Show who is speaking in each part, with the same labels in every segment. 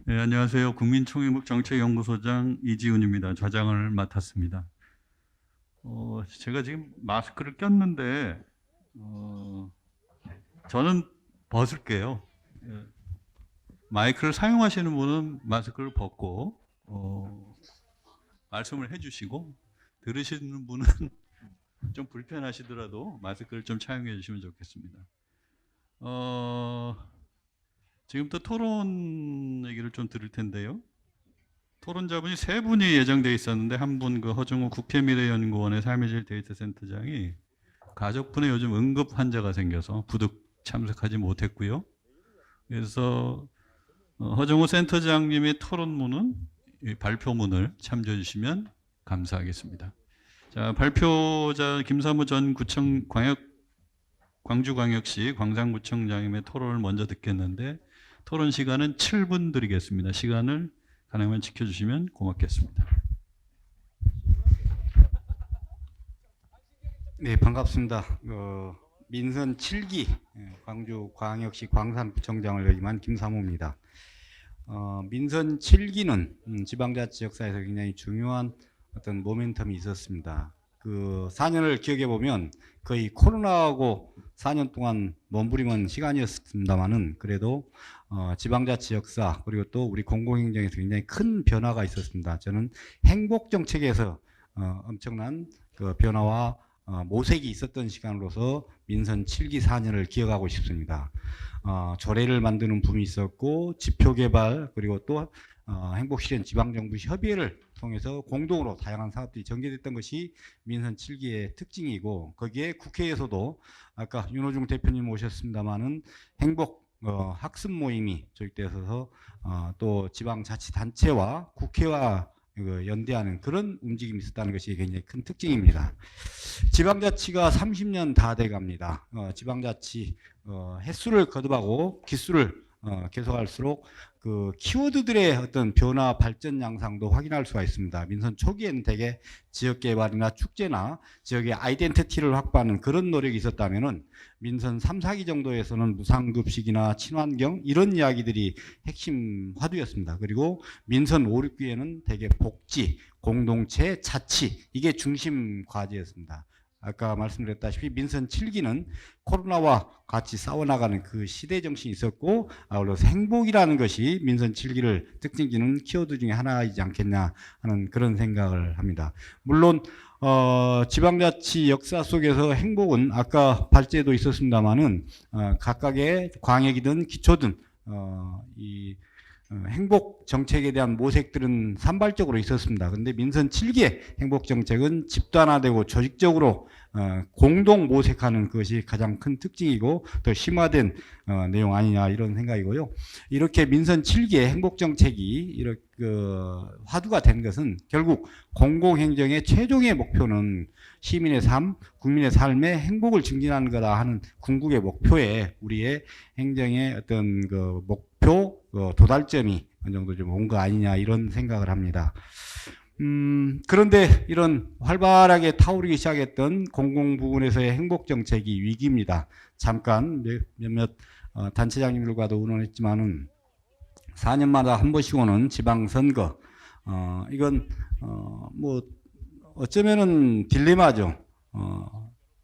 Speaker 1: 네, 안녕하세요. 국민총회국 정책연구소장 이지훈입니다. 좌장을 맡았습니다. 제가 지금 마스크를 꼈는데 저는 벗을게요. 예, 마이크를 사용하시는 분은 마스크를 벗고 말씀을 해주시고 들으시는 분은 좀 불편하시더라도 마스크를 좀 착용해 주시면 좋겠습니다. 지금부터 토론 얘기를 좀 들을 텐데요. 토론자분이 세 분이 예정돼 있었는데 한 분 그 허중호 국회미래연구원의 삶의 질 데이터 센터장이 가족분의 요즘 응급 환자가 생겨서 부득 참석하지 못했고요. 그래서 허중호 센터장님의 토론문은 발표문을 참조해 주시면 감사하겠습니다. 자, 발표자 김사무 전 구청 광주광역시 광산구청장님의 토론을 먼저 듣겠는데 토론 시간은 7분 드리겠습니다. 시간을 가능하면 지켜주시면 고맙겠습니다.
Speaker 2: 네, 반갑습니다. 민선 7기 광주광역시 광산구청장을 역임한 김사무입니다. 민선 7기는 지방자치 역사에서 굉장히 중요한 어떤 모멘텀이 있었습니다. 그 4년을 기억해 보면 거의 코로나하고 4년 동안 몸부림은 시간이었습니다만은 그래도 지방자치 역사 그리고 또 우리 공공행정에서 굉장히 큰 변화가 있었습니다. 저는 행복 정책에서 엄청난 그 변화와 모색이 있었던 시간으로서 민선 7기 4년을 기억하고 싶습니다. 조례를 만드는 붐이 있었고 지표 개발 그리고 또 행복실현 지방정부 협의회를 통해서 공동으로 다양한 사업들이 전개됐던 것이 민선 7기의 특징이고 거기에 국회에서도 아까 윤호중 대표님 오셨습니다마는 행복 학습 모임이 조직되어서 또 지방자치단체와 국회와 연대하는 그런 움직임이 있었다는 것이 굉장히 큰 특징입니다. 지방자치가 30년 다 돼갑니다. 지방자치 횟수를 거듭하고 기수를 계속할수록 그 키워드들의 어떤 변화 발전 양상도 확인할 수가 있습니다. 민선 초기에는 대개 지역 개발이나 축제나 지역의 아이덴티티를 확보하는 그런 노력이 있었다면은 민선 3, 4기 정도에서는 무상급식이나 친환경 이런 이야기들이 핵심 화두였습니다. 그리고 민선 5, 6기에는 대개 복지, 공동체, 자치 이게 중심 과제였습니다. 아까 말씀드렸다시피 민선 7기는 코로나와 같이 싸워나가는 그 시대 정신이 있었고 아울러 행복이라는 것이 민선 7기를 특징지는 키워드 중에 하나이지 않겠냐 하는 그런 생각을 합니다. 물론 지방자치 역사 속에서 행복은 아까 발제도 있었습니다마는 각각의 광역이든 기초든 이 행복 정책에 대한 모색들은 산발적으로 있었습니다. 그런데 민선 7기의 행복 정책은 집단화되고 조직적으로 공동 모색하는 것이 가장 큰 특징이고 더 심화된 내용 아니냐 이런 생각이고요. 이렇게 민선 7기의 행복 정책이 이렇게 화두가 된 것은 결국 공공행정의 최종의 목표는 시민의 삶, 국민의 삶의 행복을 증진하는 거다 하는 궁극의 목표에 우리의 행정의 어떤 그 목표 도달점이 어느 정도 좀 온 거 아니냐 이런 생각을 합니다. 그런데 이런 활발하게 타오르기 시작했던 공공 부분에서의 행복 정책이 위기입니다. 잠깐 몇몇 단체장님들과도 의논했지만은 4년마다 한 번씩 오는 지방선거, 이건 뭐 어쩌면은 딜레마죠.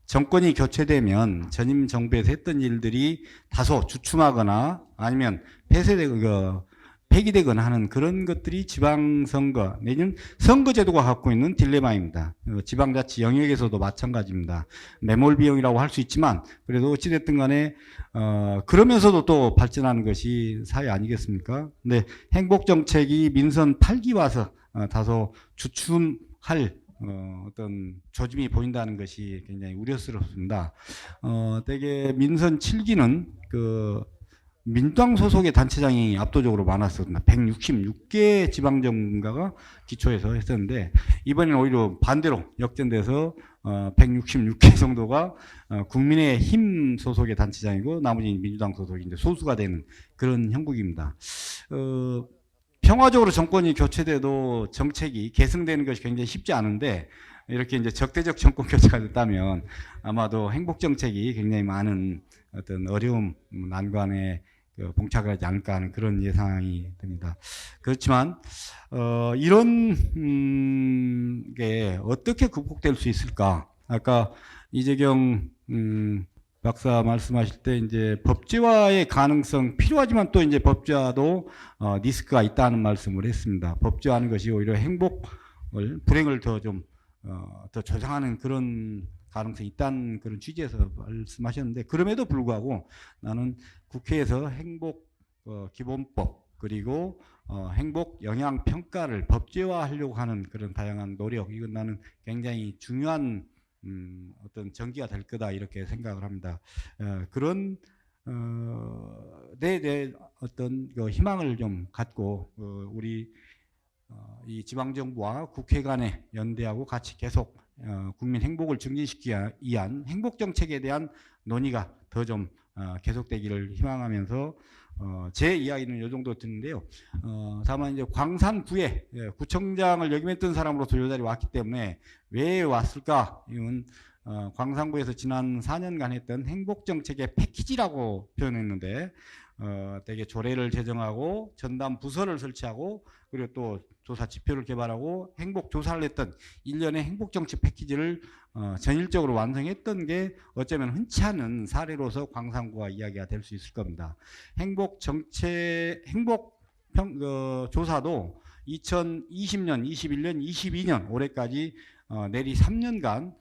Speaker 2: 정권이 교체되면 전임 정부에서 했던 일들이 다소 주춤하거나 아니면 폐기되거나 하는 그런 것들이 지방선거 내지는 선거제도가 갖고 있는 딜레마입니다. 지방자치 영역에서도 마찬가지입니다. 매몰 비용이라고 할 수 있지만 그래도 어찌됐든 간에 그러면서도 또 발전하는 것이 사회 아니겠습니까? 근데 행복정책이 민선 8기 와서 다소 주춤할 어떤 조짐이 보인다는 것이 굉장히 우려스럽습니다. 대개 민선 7기는 그 민주당 소속의 단체장이 압도적으로 많았습니다. 166개 지방정가가 기초해서 했었는데 이번에는 오히려 반대로 역전돼서 166개 정도가 국민의힘 소속의 단체장이고 나머지는 민주당 소속이 이제 소수가 되는 그런 형국입니다. 평화적으로 정권이 교체돼도 정책이 계승되는 것이 굉장히 쉽지 않은데 이렇게 이제 적대적 정권 교체가 됐다면 아마도 행복 정책이 굉장히 많은 어떤 어려움, 난관에 봉착하지 않을까 하는 그런 예상이 듭니다. 그렇지만 이런 게 어떻게 극복될 수 있을까? 아까 이재경 박사 말씀하실 때 이제 법제화의 가능성 필요하지만 또 이제 법제화도 리스크가 있다는 말씀을 했습니다. 법제화하는 것이 오히려 불행을 더 조장하는 그런 가능성이 있다는 그런 취지에서 말씀하셨는데, 그럼에도 불구하고 나는 국회에서 기본법 그리고 행복 영향 평가를 법제화하려고 하는 그런 다양한 노력, 이건 나는 굉장히 중요한 어떤 전기가 될 거다 이렇게 생각을 합니다. 그런 내 어떤 그 희망을 좀 갖고 우리 이 지방정부와 국회 간에 연대하고 같이 계속 국민 행복을 증진시키기 위한 행복정책에 대한 논의가 더 좀 계속되기를 희망하면서 제 이야기는 이 정도 듣는데요. 다만 이제 광산구에 구청장을 역임했던 사람으로서 이 자리에 왔기 때문에 왜 왔을까? 이건 광산구에서 지난 4년간 했던 행복정책의 패키지라고 표현했는데, 되게 조례를 제정하고 전담 부서를 설치하고 그리고 또 조사 지표를 개발하고 행복 조사를 했던 일련의 행복정책 패키지를 전일적으로 완성했던 게 어쩌면 흔치 않은 사례로서 광산구가 이야기가 될 수 있을 겁니다. 조사도 2020년, 21년, 22년 올해까지 내리 3년간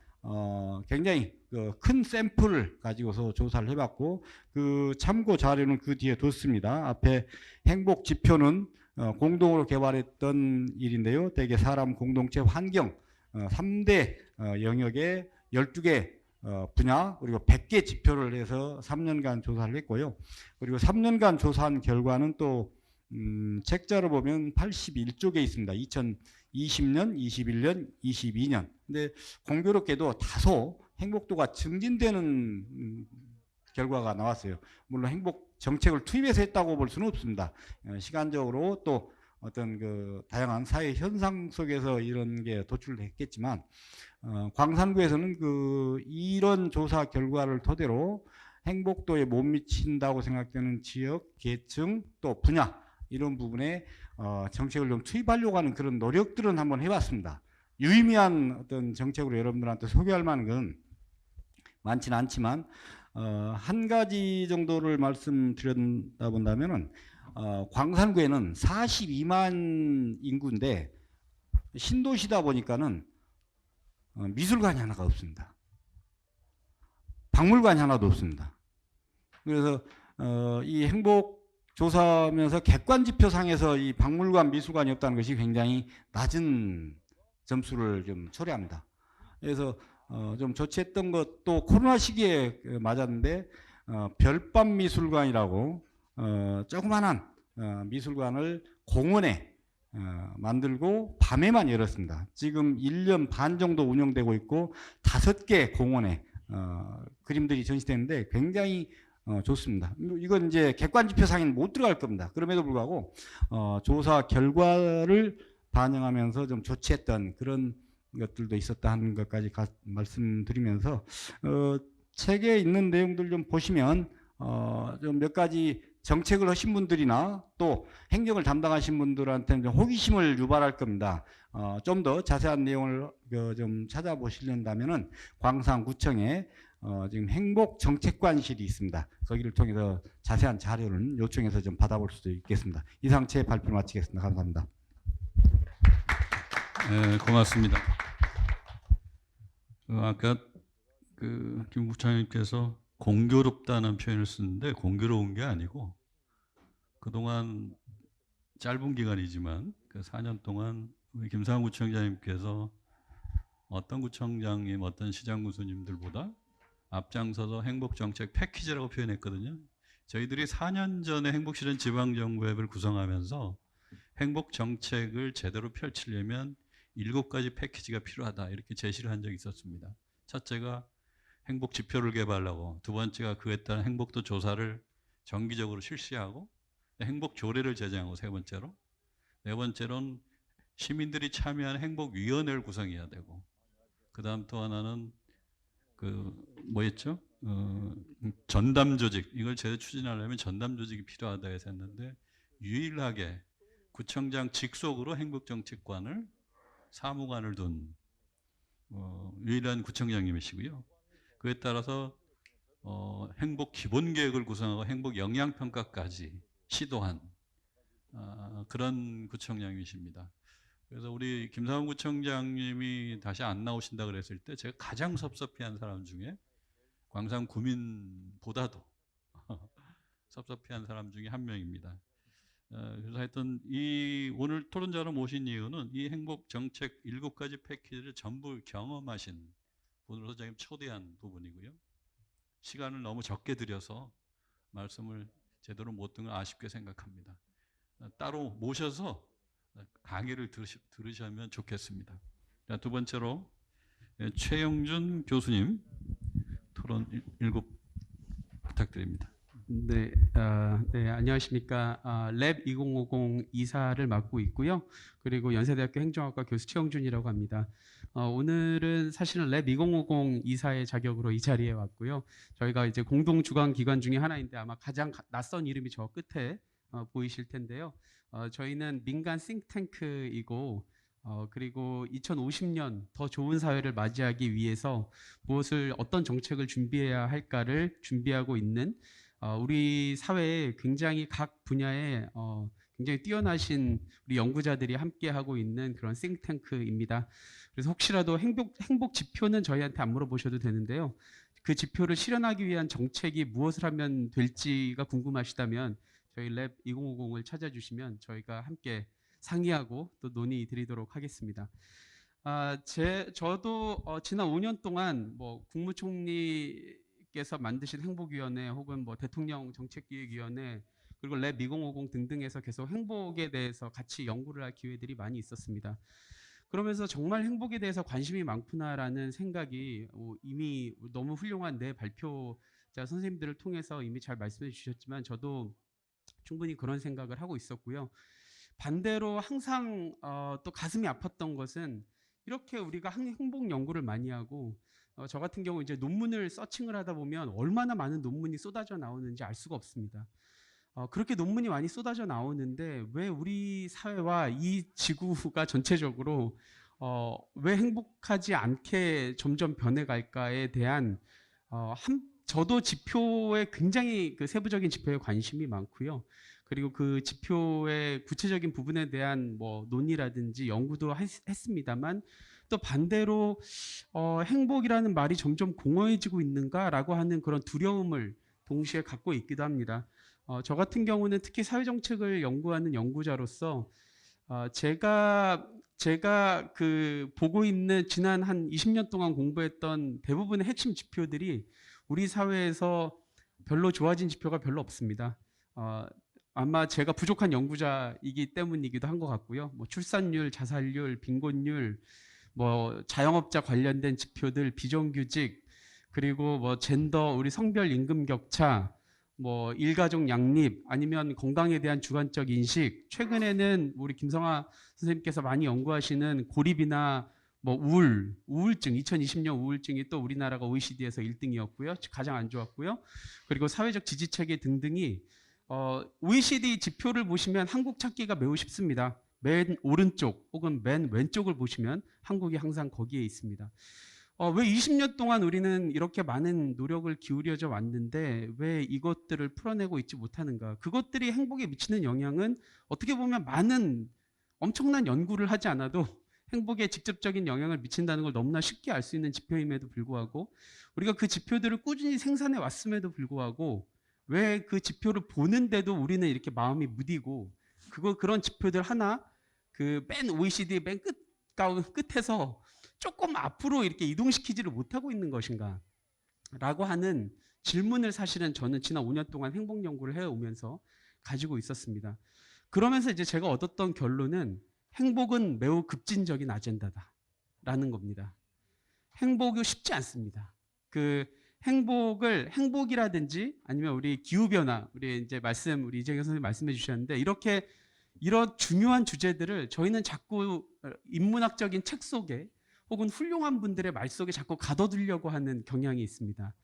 Speaker 2: 굉장히 큰 샘플을 가지고서 조사를 해봤고, 그 참고 자료는 그 뒤에 뒀습니다. 앞에 행복 지표는 공동으로 개발했던 일인데요. 대개 사람, 공동체, 환경 3대 영역에 12개 분야 그리고 100개 지표를 해서 3년간 조사를 했고요. 그리고 3년간 조사한 결과는 또 책자로 보면 81쪽에 있습니다. 2020년, 21년, 22년. 근데 공교롭게도 다소 행복도가 증진되는 결과가 나왔어요. 물론 행복 정책을 투입해서 했다고 볼 수는 없습니다. 시간적으로 또 어떤 그 다양한 사회 현상 속에서 이런 게 도출됐겠지만, 광산구에서는 이런 조사 결과를 토대로 행복도에 못 미친다고 생각되는 지역, 계층, 또 분야 이런 부분에 정책을 좀 투입하려고 하는 그런 노력들은 한번 해봤습니다. 유의미한 어떤 정책으로 여러분들한테 소개할 만한 건 많지는 않지만 한 가지 정도를 말씀드린다 본다면은 광산구에는 42만 인구인데 신도시다 보니까는 미술관이 하나가 없습니다. 박물관이 하나도 없습니다. 그래서 이 행복 조사하면서 객관 지표상에서 이 박물관, 미술관이 없다는 것이 굉장히 낮은 점수를 좀 초래합니다. 그래서 좀 조치했던 것도 코로나 시기에 맞았는데 별밤 미술관이라고 조그만한 미술관을 공원에 만들고 밤에만 열었습니다. 지금 1년 반 정도 운영되고 있고 5개 공원에 그림들이 전시되는데 굉장히 좋습니다. 이건 이제 객관지표상에는 못 들어갈 겁니다. 그럼에도 불구하고 조사 결과를 반영하면서 좀 조치했던 그런 것들도 있었다 하는 것까지 말씀드리면서 책에 있는 내용들 좀 보시면 좀 몇 가지 정책을 하신 분들이나 또 행정을 담당하신 분들한테는 좀 호기심을 유발할 겁니다. 좀 더 자세한 내용을 좀 찾아보시려면은 광산구청에 지금 행복정책관실이 있습니다. 거기를 통해서 자세한 자료를 요청해서 좀 받아볼 수도 있겠습니다. 이상 제 발표를 마치겠습니다. 감사합니다.
Speaker 1: 네, 고맙습니다. 아까 김 국장님께서 공교롭다는 표현을 쓰는데 공교로운 게 아니고 그동안 짧은 기간이지만 그 4년 동안 우리 김상훈 구청장님께서 어떤 구청장님, 어떤 시장 군수님들보다 앞장서서 행복정책 패키지라고 표현했거든요. 저희들이 4년 전에 행복실현 지방정부 앱을 구성하면서 행복정책을 제대로 펼치려면 7가지 패키지가 필요하다 이렇게 제시를 한 적이 있었습니다. 첫째가 행복 지표를 개발하고, 두 번째가 그에 따른 행복도 조사를 정기적으로 실시하고, 행복 조례를 제정하고, 세 번째로, 네 번째로는 시민들이 참여하는 행복위원회를 구성해야 되고, 그 다음 또 하나는 뭐였죠? 전담 조직 이걸 제대로 추진하려면 전담 조직이 필요하다 해서 했는데 유일하게 구청장 직속으로 행복정책관을 사무관을 둔 유일한 구청장님이시고요. 그에 따라서 행복 기본계획을 구성하고 행복 영향평가까지 시도한 그런 구청장이십니다. 그래서 우리 김상훈 구청장님이 다시 안 나오신다 그랬을 때 제가 가장 섭섭해한 사람 중에 광산 구민보다도 섭섭해한 사람 중에 한 명입니다. 그래서 하여튼 이 오늘 토론자로 모신 이유는 이 행복 정책 7가지 패키지를 전부 경험하신 분으로서 제가 초대한 부분이고요. 시간을 너무 적게 들여서 말씀을 제대로 못 든 걸 아쉽게 생각합니다. 따로 모셔서 강의를 들으시면 좋겠습니다. 두 번째로 최영준 교수님 토론 7 부탁드립니다.
Speaker 3: 네, 네, 안녕하십니까. 랩 2050 이사를 맡고 있고요. 그리고 연세대학교 행정학과 교수 최영준이라고 합니다. 오늘은 사실은 랩 2050 이사의 자격으로 이 자리에 왔고요. 저희가 이제 공동 주관 기관 중에 하나인데 아마 가장 낯선 이름이 저 끝에 보이실 텐데요. 저희는 민간 싱탱크이고 그리고 2050년 더 좋은 사회를 맞이하기 위해서 어떤 정책을 준비해야 할까를 준비하고 있는 우리 사회에 굉장히 각 분야에 굉장히 뛰어나신 우리 연구자들이 함께하고 있는 그런 싱탱크입니다. 그래서 혹시라도 행복 지표는 저희한테 안 물어보셔도 되는데요. 그 지표를 실현하기 위한 정책이 무엇을 하면 될지가 궁금하시다면 저희 랩 2050을 찾아주시면 저희가 함께 상의하고 또 논의 드리도록 하겠습니다. 저도 지난 5년 동안 뭐 국무총리께서 만드신 행복위원회 혹은 뭐 대통령 정책기획위원회 그리고 랩 2050 등등에서 계속 행복에 대해서 같이 연구를 할 기회들이 많이 있었습니다. 그러면서 정말 행복에 대해서 관심이 많구나라는 생각이 이미 너무 훌륭한 내 발표자 선생님들을 통해서 이미 잘 말씀해 주셨지만 저도 충분히 그런 생각을 하고 있었고요. 반대로 항상 또 가슴이 아팠던 것은 이렇게 우리가 행복 연구를 많이 하고 저 같은 경우 이제 논문을 서칭을 하다 보면 얼마나 많은 논문이 쏟아져 나오는지 알 수가 없습니다. 그렇게 논문이 많이 쏟아져 나오는데 왜 우리 사회와 이 지구가 전체적으로 왜 행복하지 않게 점점 변해갈까에 대한 저도 지표에 굉장히 그 세부적인 지표에 관심이 많고요. 그리고 그 지표의 구체적인 부분에 대한 뭐 논의라든지 연구도 했습니다만 또 반대로 행복이라는 말이 점점 공허해지고 있는가라고 하는 그런 두려움을 동시에 갖고 있기도 합니다. 저 같은 경우는 특히 사회정책을 연구하는 연구자로서 제가 그 보고 있는 지난 한 20년 동안 공부했던 대부분의 핵심 지표들이 우리 사회에서 별로 좋아진 지표가 별로 없습니다. 아마 제가 부족한 연구자이기 때문이기도 한 것 같고요. 뭐 출산율, 자살률, 빈곤율, 뭐 자영업자 관련된 지표들, 비정규직, 그리고 뭐 젠더, 우리 성별 임금 격차, 뭐 일가족 양립, 아니면 건강에 대한 주관적 인식. 최근에는 우리 김성하 선생님께서 많이 연구하시는 고립이나 뭐 우울증, 2020년 우울증이 또 우리나라가 OECD에서 1등이었고요. 가장 안 좋았고요. 그리고 사회적 지지 체계 등등이 OECD 지표를 보시면 한국 찾기가 매우 쉽습니다. 맨 오른쪽 혹은 맨 왼쪽을 보시면 한국이 항상 거기에 있습니다. 왜 20년 동안 우리는 이렇게 많은 노력을 기울여져 왔는데 왜 이것들을 풀어내고 있지 못하는가? 그것들이 행복에 미치는 영향은 어떻게 보면 많은 엄청난 연구를 하지 않아도 행복에 직접적인 영향을 미친다는 걸 너무나 쉽게 알 수 있는 지표임에도 불구하고 우리가 그 지표들을 꾸준히 생산해 왔음에도 불구하고 왜 그 지표를 보는데도 우리는 이렇게 마음이 무디고 그런 지표들 하나 그 맨 OECD 맨 끝에서 조금 앞으로 이렇게 이동시키지를 못하고 있는 것인가 라고 하는 질문을 사실은 저는 지난 5년 동안 행복 연구를 해오면서 가지고 있었습니다. 그러면서 이제 제가 얻었던 결론은 행복은 매우 급진적인 아젠다다라는 겁니다. 행복이 쉽지 않습니다. 그 행복이라든지 아니면 우리 기후변화, 우리 이재경 선생님 말씀해 주셨는데 이런 중요한 주제들을 저희는 자꾸 인문학적인 책 속에 혹은 훌륭한 분들의 말 속에 자꾸 가둬두려고 하는 경향이 있습니다.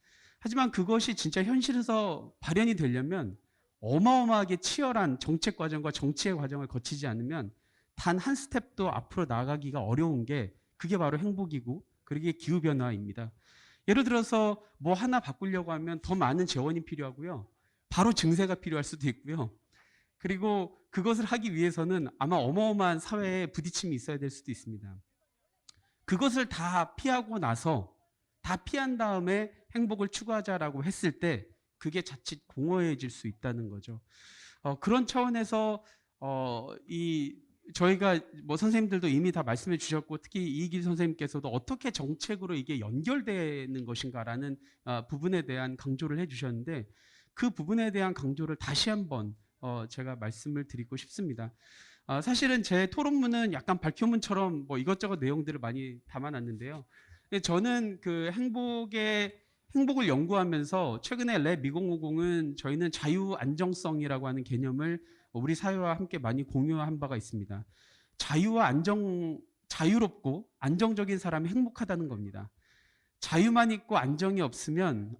Speaker 3: 하지만 그것이 진짜 현실에서 발현이 되려면 어마어마하게 치열한 정책 과정과 정치의 과정을 거치지 않으면 단 한 스텝도 앞으로 나아가기가 어려운 게 그게 바로 행복이고 그게 기후변화입니다. 예를 들어서 뭐 하나 바꾸려고 하면 더 많은 재원이 필요하고요. 바로 증세가 필요할 수도 있고요. 그리고 그것을 하기 위해서는 아마 어마어마한 사회에 부딪힘이 있어야 될 수도 있습니다. 그것을 다 피하고 나서 다 피한 다음에 행복을 추구하자라고 했을 때 그게 자칫 공허해질 수 있다는 거죠. 그런 차원에서 저희가 뭐 선생님들도 이미 다 말씀해 주셨고 특히 이길 선생님께서도 어떻게 정책으로 이게 연결되는 것인가라는 부분에 대한 강조를 해주셨는데 그 부분에 대한 강조를 다시 한번 제가 말씀을 드리고 싶습니다. 사실은 제 토론문은 약간 발표문처럼 뭐 이것저것 내용들을 많이 담아놨는데요. 저는 그 행복을 연구하면서 최근에 랩 2050은 저희는 자유 안정성이라고 하는 개념을 우리 사회와 함께 많이 공유한 바가 있습니다. 자유와 자유롭고 안정적인 사람이 행복하다는 겁니다. 자유만 있고 안정이 없으면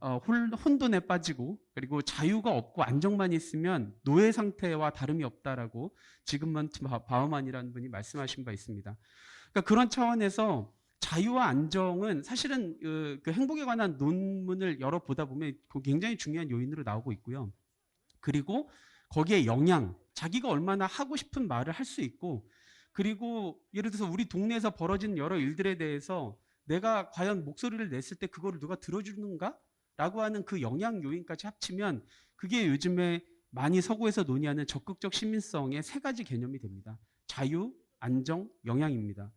Speaker 3: 혼돈에 빠지고 그리고 자유가 없고 안정만 있으면 노예 상태와 다름이 없다라고 지금은 바우만이라는 분이 말씀하신 바 있습니다. 그러니까 그런 차원에서 자유와 안정은 사실은 그 행복에 관한 논문을 여러 보다 보면 굉장히 중요한 요인으로 나오고 있고요. 그리고 거기에 영향, 자기가 얼마나 하고 싶은 말을 할 수 있고 그리고 예를 들어서 우리 동네에서 벌어지는 여러 일들에 대해서 내가 과연 목소리를 냈을 때 그거를 누가 들어주는가? 라고 하는 그 영향 요인까지 합치면 그게 요즘에 많이 서구에서 논의하는 적극적 시민성의 세 가지 개념이 됩니다. 자유, 안정, 영향입니다.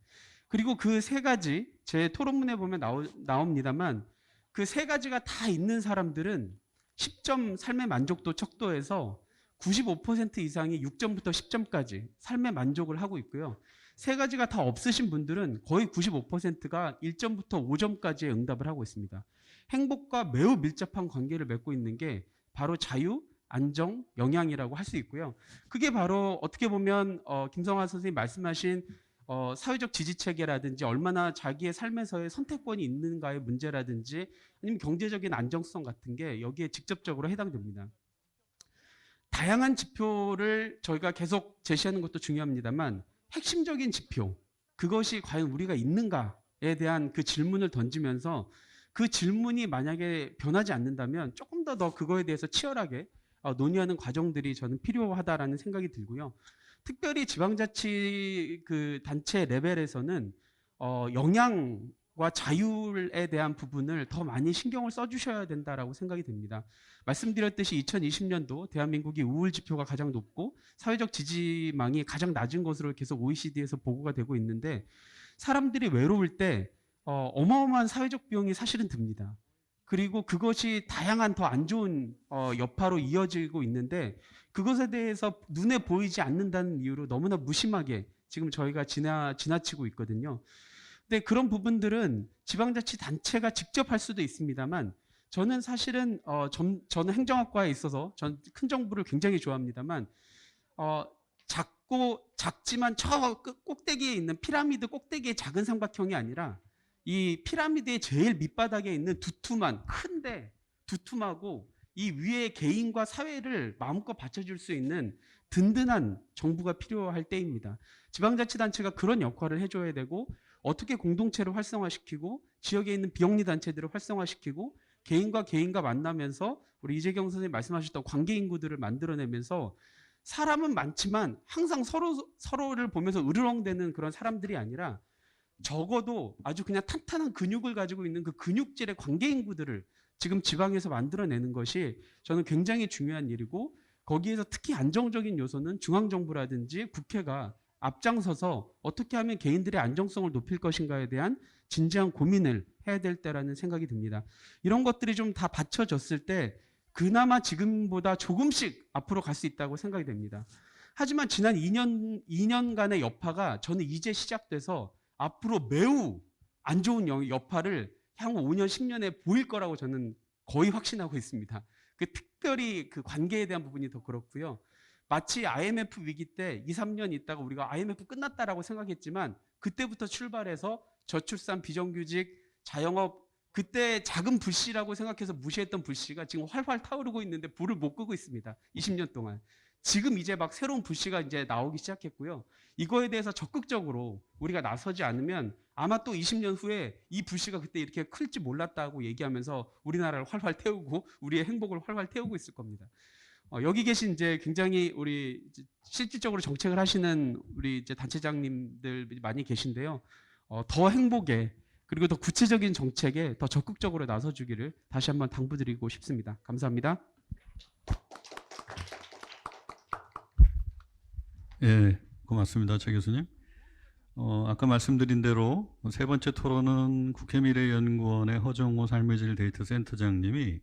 Speaker 3: 그리고 그 세 가지 제 토론문에 보면 나옵니다만 그 세 가지가 다 있는 사람들은 10점 삶의 만족도 척도에서 95% 이상이 6점부터 10점까지 삶의 만족을 하고 있고요. 세 가지가 다 없으신 분들은 거의 95%가 1점부터 5점까지의 응답을 하고 있습니다. 행복과 매우 밀접한 관계를 맺고 있는 게 바로 자유, 안정, 영향이라고 할 수 있고요. 그게 바로 어떻게 보면 김성환 선생님 말씀하신 사회적 지지체계라든지 얼마나 자기의 삶에서의 선택권이 있는가의 문제라든지 아니면 경제적인 안정성 같은 게 여기에 직접적으로 해당됩니다. 다양한 지표를 저희가 계속 제시하는 것도 중요합니다만 핵심적인 지표, 그것이 과연 우리가 있는가에 대한 그 질문을 던지면서 그 질문이 만약에 변하지 않는다면 조금 더 그거에 대해서 치열하게 논의하는 과정들이 저는 필요하다라는 생각이 들고요. 특별히 지방자치 그 단체 레벨에서는 영향과 자율에 대한 부분을 더 많이 신경을 써주셔야 된다라고 생각이 듭니다. 말씀드렸듯이 2020년도 대한민국이 우울 지표가 가장 높고 사회적 지지망이 가장 낮은 것으로 계속 OECD에서 보고가 되고 있는데 사람들이 외로울 때 어마어마한 사회적 비용이 사실은 듭니다. 그리고 그것이 다양한 더 안 좋은 여파로 이어지고 있는데 그것에 대해서 눈에 보이지 않는다는 이유로 너무나 무심하게 지금 저희가 지나치고 있거든요. 근데 그런 부분들은 지방자치단체가 직접 할 수도 있습니다만 저는 사실은 저는 행정학과에 있어서 전 큰 정부를 굉장히 좋아합니다만 작지만 저 꼭대기에 있는 피라미드 꼭대기의 작은 삼각형이 아니라 이 피라미드의 제일 밑바닥에 있는 큰데 두툼하고 이 위에 개인과 사회를 마음껏 받쳐줄 수 있는 든든한 정부가 필요할 때입니다. 지방자치단체가 그런 역할을 해줘야 되고 어떻게 공동체를 활성화시키고 지역에 있는 비영리단체들을 활성화시키고 개인과 만나면서 우리 이재경 선생님 말씀하셨던 관계인구들을 만들어내면서 사람은 많지만 항상 서로를 보면서 으르렁대는 그런 사람들이 아니라 적어도 아주 그냥 탄탄한 근육을 가지고 있는 그 근육질의 관계인구들을 지금 지방에서 만들어내는 것이 저는 굉장히 중요한 일이고 거기에서 특히 안정적인 요소는 중앙정부라든지 국회가 앞장서서 어떻게 하면 개인들의 안정성을 높일 것인가에 대한 진지한 고민을 해야 될 때라는 생각이 듭니다. 이런 것들이 좀 다 받쳐졌을 때 그나마 지금보다 조금씩 앞으로 갈 수 있다고 생각이 됩니다. 하지만 지난 2년간의 여파가 저는 이제 시작돼서 앞으로 매우 안 좋은 여파를 향후 5년, 10년에 보일 거라고 저는 거의 확신하고 있습니다. 특별히 그 관계에 대한 부분이 더 그렇고요. 마치 IMF 위기 때 2, 3년 있다가 우리가 IMF 끝났다라고 생각했지만 그때부터 출발해서 저출산, 비정규직, 자영업 그때 작은 불씨라고 생각해서 무시했던 불씨가 지금 활활 타오르고 있는데 불을 못 끄고 있습니다. 20년 동안. 지금 이제 막 새로운 불씨가 이제 나오기 시작했고요. 이거에 대해서 적극적으로 우리가 나서지 않으면 아마 또 20년 후에 이 불씨가 그때 이렇게 클지 몰랐다고 얘기하면서 우리나라를 활활 태우고 우리의 행복을 활활 태우고 있을 겁니다. 여기 계신 이제 굉장히 우리 실질적으로 정책을 하시는 우리 이제 단체장님들 많이 계신데요. 더 행복에 그리고 더 구체적인 정책에 더 적극적으로 나서주기를 다시 한번 당부드리고 싶습니다. 감사합니다.
Speaker 1: 예, 고맙습니다, 최 교수님. 아까 말씀드린 대로 세 번째 토론은 국회미래연구원의 허정호 삶의 질 데이터 센터장님이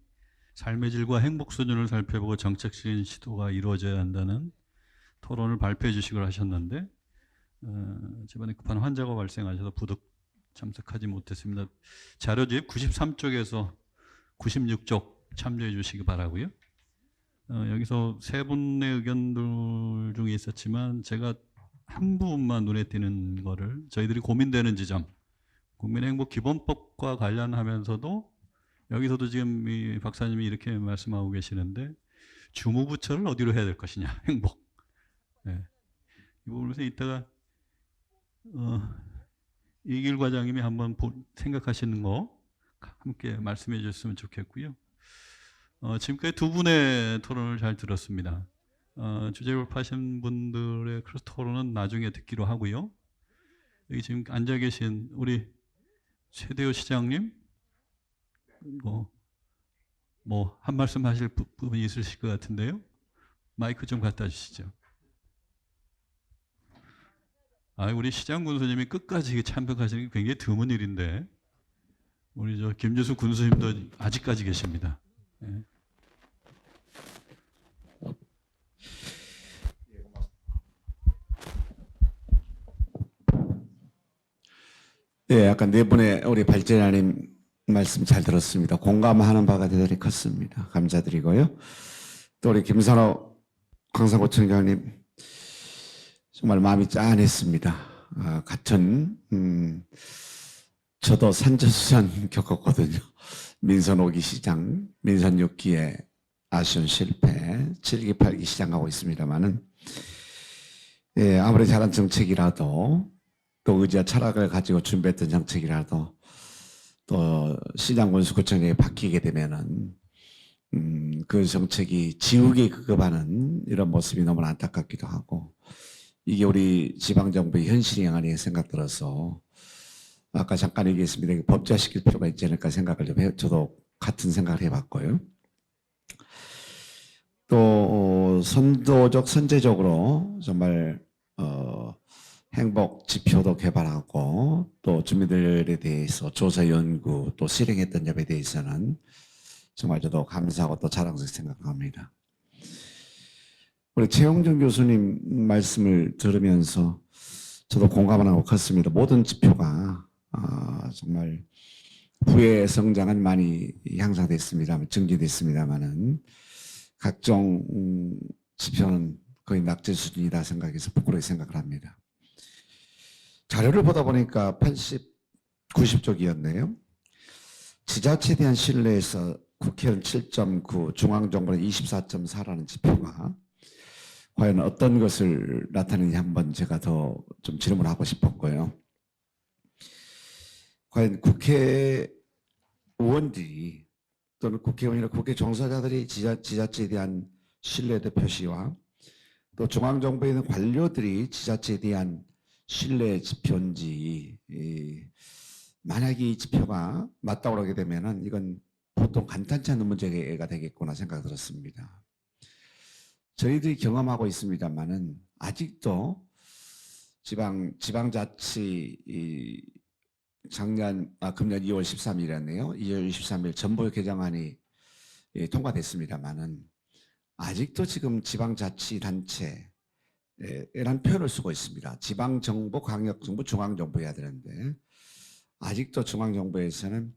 Speaker 1: 삶의 질과 행복 수준을 살펴보고 정책적인 시도가 이루어져야 한다는 토론을 발표해 주시기로 하셨는데 집안에 급한 환자가 발생하셔서 부득 참석하지 못했습니다. 자료집 93쪽에서 96쪽 참조해 주시기 바라고요. 여기서 세 분의 의견들 중에 있었지만 제가 한 부분만 눈에 띄는 거를 저희들이 고민되는 지점, 국민행복기본법과 관련하면서도 여기서도 지금 이 박사님이 이렇게 말씀하고 계시는데 주무부처를 어디로 해야 될 것이냐, 행복. 네. 이 부분에서 이따가 이길 과장님이 한번 생각하시는 거 함께 말씀해 주셨으면 좋겠고요. 지금까지 두 분의 토론을 잘 들었습니다. 주제법하신 분들의 크로스 토론은 나중에 듣기로 하고요. 여기 지금 앉아 계신 우리 최대호 시장님, 뭐 한 말씀 하실 부분이 있으실 것 같은데요. 마이크 좀 갖다 주시죠. 우리 시장 군수님이 끝까지 참석하시는 게 굉장히 드문 일인데 우리 저 김주수 군수님도 아직까지 계십니다. 네.
Speaker 4: 네, 아까 네 분의 우리 발제자님 말씀 잘 들었습니다. 공감하는 바가 대단히 컸습니다. 감사드리고요. 또 우리 김선호 광산구청장님 정말 마음이 짠했습니다. 같은 저도 산전수전 겪었거든요. 민선 5기 시장, 민선 6기에 아쉬운 실패, 7기, 8기 시장하고 있습니다만은 예, 아무리 잘한 정책이라도 또 의지와 철학을 가지고 준비했던 정책이라도 또 시장 군수구청에 바뀌게 되면은 그 정책이 지우개 급급하는 이런 모습이 너무 안타깝기도 하고 이게 우리 지방정부의 현실이 아니라 생각 들어서 아까 잠깐 얘기했습니다. 법제화시킬 필요가 있지 않을까 생각을 좀 저도 같은 생각을 해봤고요. 또 선도적 선제적으로 정말 행복 지표도 개발하고 또 주민들에 대해서 조사 연구 또 실행했던 점에 대해서는 정말 저도 감사하고 또 자랑스럽게 생각합니다. 우리 최영준 교수님 말씀을 들으면서 저도 공감을 하고 컸습니다. 모든 지표가 정말 부의 성장은 많이 향상됐습니다. 증진됐습니다만은 각종 지표는 거의 낙제 수준이다 생각해서 부끄러이 생각을 합니다. 자료를 보다 보니까 90쪽이었네요. 지자체에 대한 신뢰에서 국회의원 7.9, 중앙정부는 24.4라는 지표가 과연 어떤 것을 나타내는지 한번 제가 더 좀 질문하고 싶었고요. 과연 국회의원들이 또는 국회의원이나 국회 종사자들이 지자체에 대한 신뢰도 표시와 또 중앙정부에 있는 관료들이 지자체에 대한 신뢰 지표인지 만약에 이 지표가 맞다고 하게 되면은 이건 보통 간단치 않은 문제가 되겠구나 생각이 들었습니다. 저희들이 경험하고 있습니다만은 아직도 지방자치 금년 2월 13일이었네요. 2월 23일 전부 개정안이 통과됐습니다만은 아직도 지금 지방자치단체라는 표현을 쓰고 있습니다. 지방정부, 광역정부, 중앙정부 해야 되는데 아직도 중앙정부에서는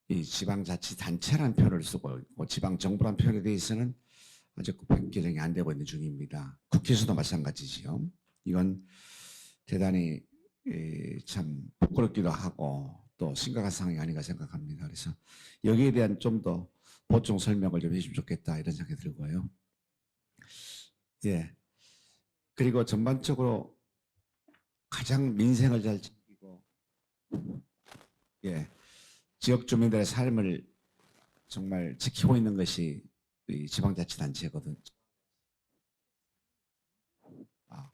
Speaker 4: 이 지방자치단체라는 표현을 쓰고 있고 지방정부라는 표현에 대해서는 아직 개정이 안 되고 있는 중입니다. 국회에서도 마찬가지지요. 이건 대단히 참 부끄럽기도 하고 또 심각한 상황이 아닌가 생각합니다. 그래서 여기에 대한 좀 더 보충 설명을 좀 해주시면 좋겠다 이런 생각이 들고요. 예. 그리고 전반적으로 가장 민생을 잘 지키고 예. 지역 주민들의 삶을 정말 지키고 있는 것이 이 지방자치단체거든요. 아.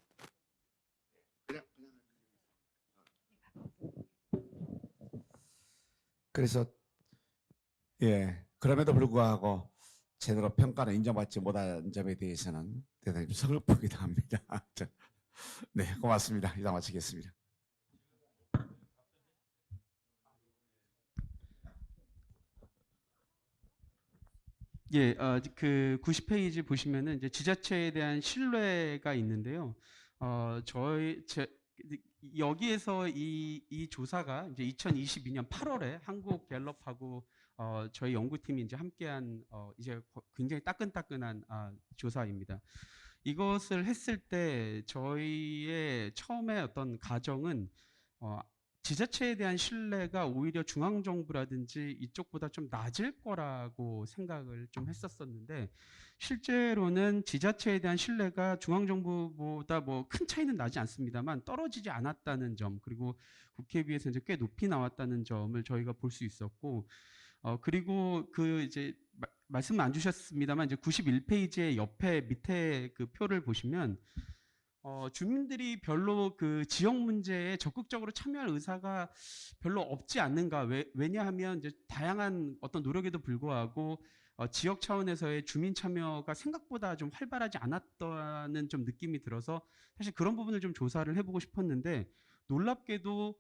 Speaker 4: 그래서 예. 그럼에도 불구하고 제대로 평가는 인정받지 못한 점에 대해서는 대단히 서글프기도 합니다. 네, 고맙습니다. 이상 마치겠습니다.
Speaker 3: 예, 그 90페이지 보시면은 이제 지자체에 대한 신뢰가 있는데요. 여기에서 이 조사가 이제 2022년 8월에 한국갤럽하고 저희 연구팀이 이제 함께한 이제 굉장히 따끈따끈한 조사입니다. 이것을 했을 때 저희의 처음에 어떤 가정은 지자체에 대한 신뢰가 오히려 중앙정부라든지 이쪽보다 좀 낮을 거라고 생각을 좀 했었었는데 실제로는 지자체에 대한 신뢰가 중앙정부보다 뭐 큰 차이는 나지 않습니다만 떨어지지 않았다는 점 그리고 국회에 비해서 이제 꽤 높이 나왔다는 점을 저희가 볼 수 있었고 그리고 그 이제 말씀 안 주셨습니다만 이제 91페이지의 옆에 밑에 그 표를 보시면 주민들이 별로 그 지역 문제에 적극적으로 참여할 의사가 별로 없지 않는가. 왜냐하면 이제 다양한 어떤 노력에도 불구하고 지역 차원에서의 주민 참여가 생각보다 좀 활발하지 않았다는 좀 느낌이 들어서 사실 그런 부분을 좀 조사를 해보고 싶었는데 놀랍게도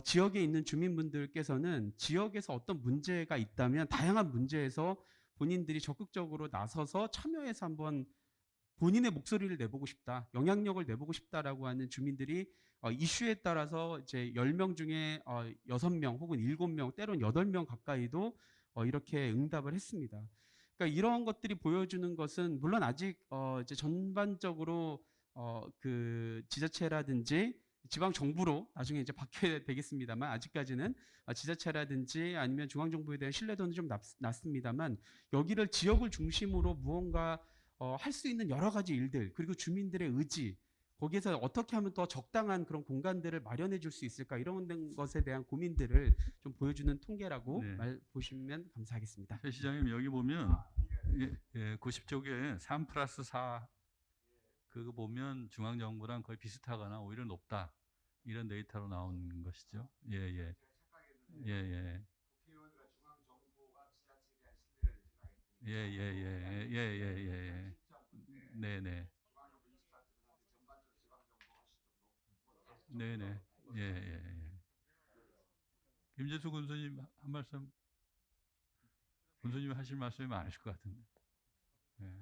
Speaker 3: 지역에 있는 주민분들께서는 지역에서 어떤 문제가 있다면 다양한 문제에서 본인들이 적극적으로 나서서 참여해서 한번 본인의 목소리를 내보고 싶다, 영향력을 내보고 싶다라고 하는 주민들이 이슈에 따라서 이제 10명 중에 6명 혹은 7명, 때론 8명 가까이도 이렇게 응답을 했습니다. 그러니까 이런 것들이 보여주는 것은 물론 아직 이제 전반적으로 그 지자체라든지 지방 정부로 나중에 이제 바뀌어야 되겠습니다만 아직까지는 지자체라든지 아니면 중앙 정부에 대한 신뢰도는 좀 낮습니다만 여기를 지역을 중심으로 무언가 할 수 있는 여러 가지 일들 그리고 주민들의 의지 거기에서 어떻게 하면 더 적당한 그런 공간들을 마련해 줄 수 있을까 이런 것에 대한 고민들을 좀 보여주는 통계라고
Speaker 1: 네.
Speaker 3: 보시면 감사하겠습니다.
Speaker 1: 최 시장님 여기 보면 90쪽에 3+4 그거 보면 중앙정부랑 거의 비슷하거나 오히려 높다 이런 데이터로 나온 것이죠. 예예 예예 예예예예예예 네네 네네 예예 김재수 군수님 한 말씀 군수님 하실 말씀이 많으실 것 같은데. 예.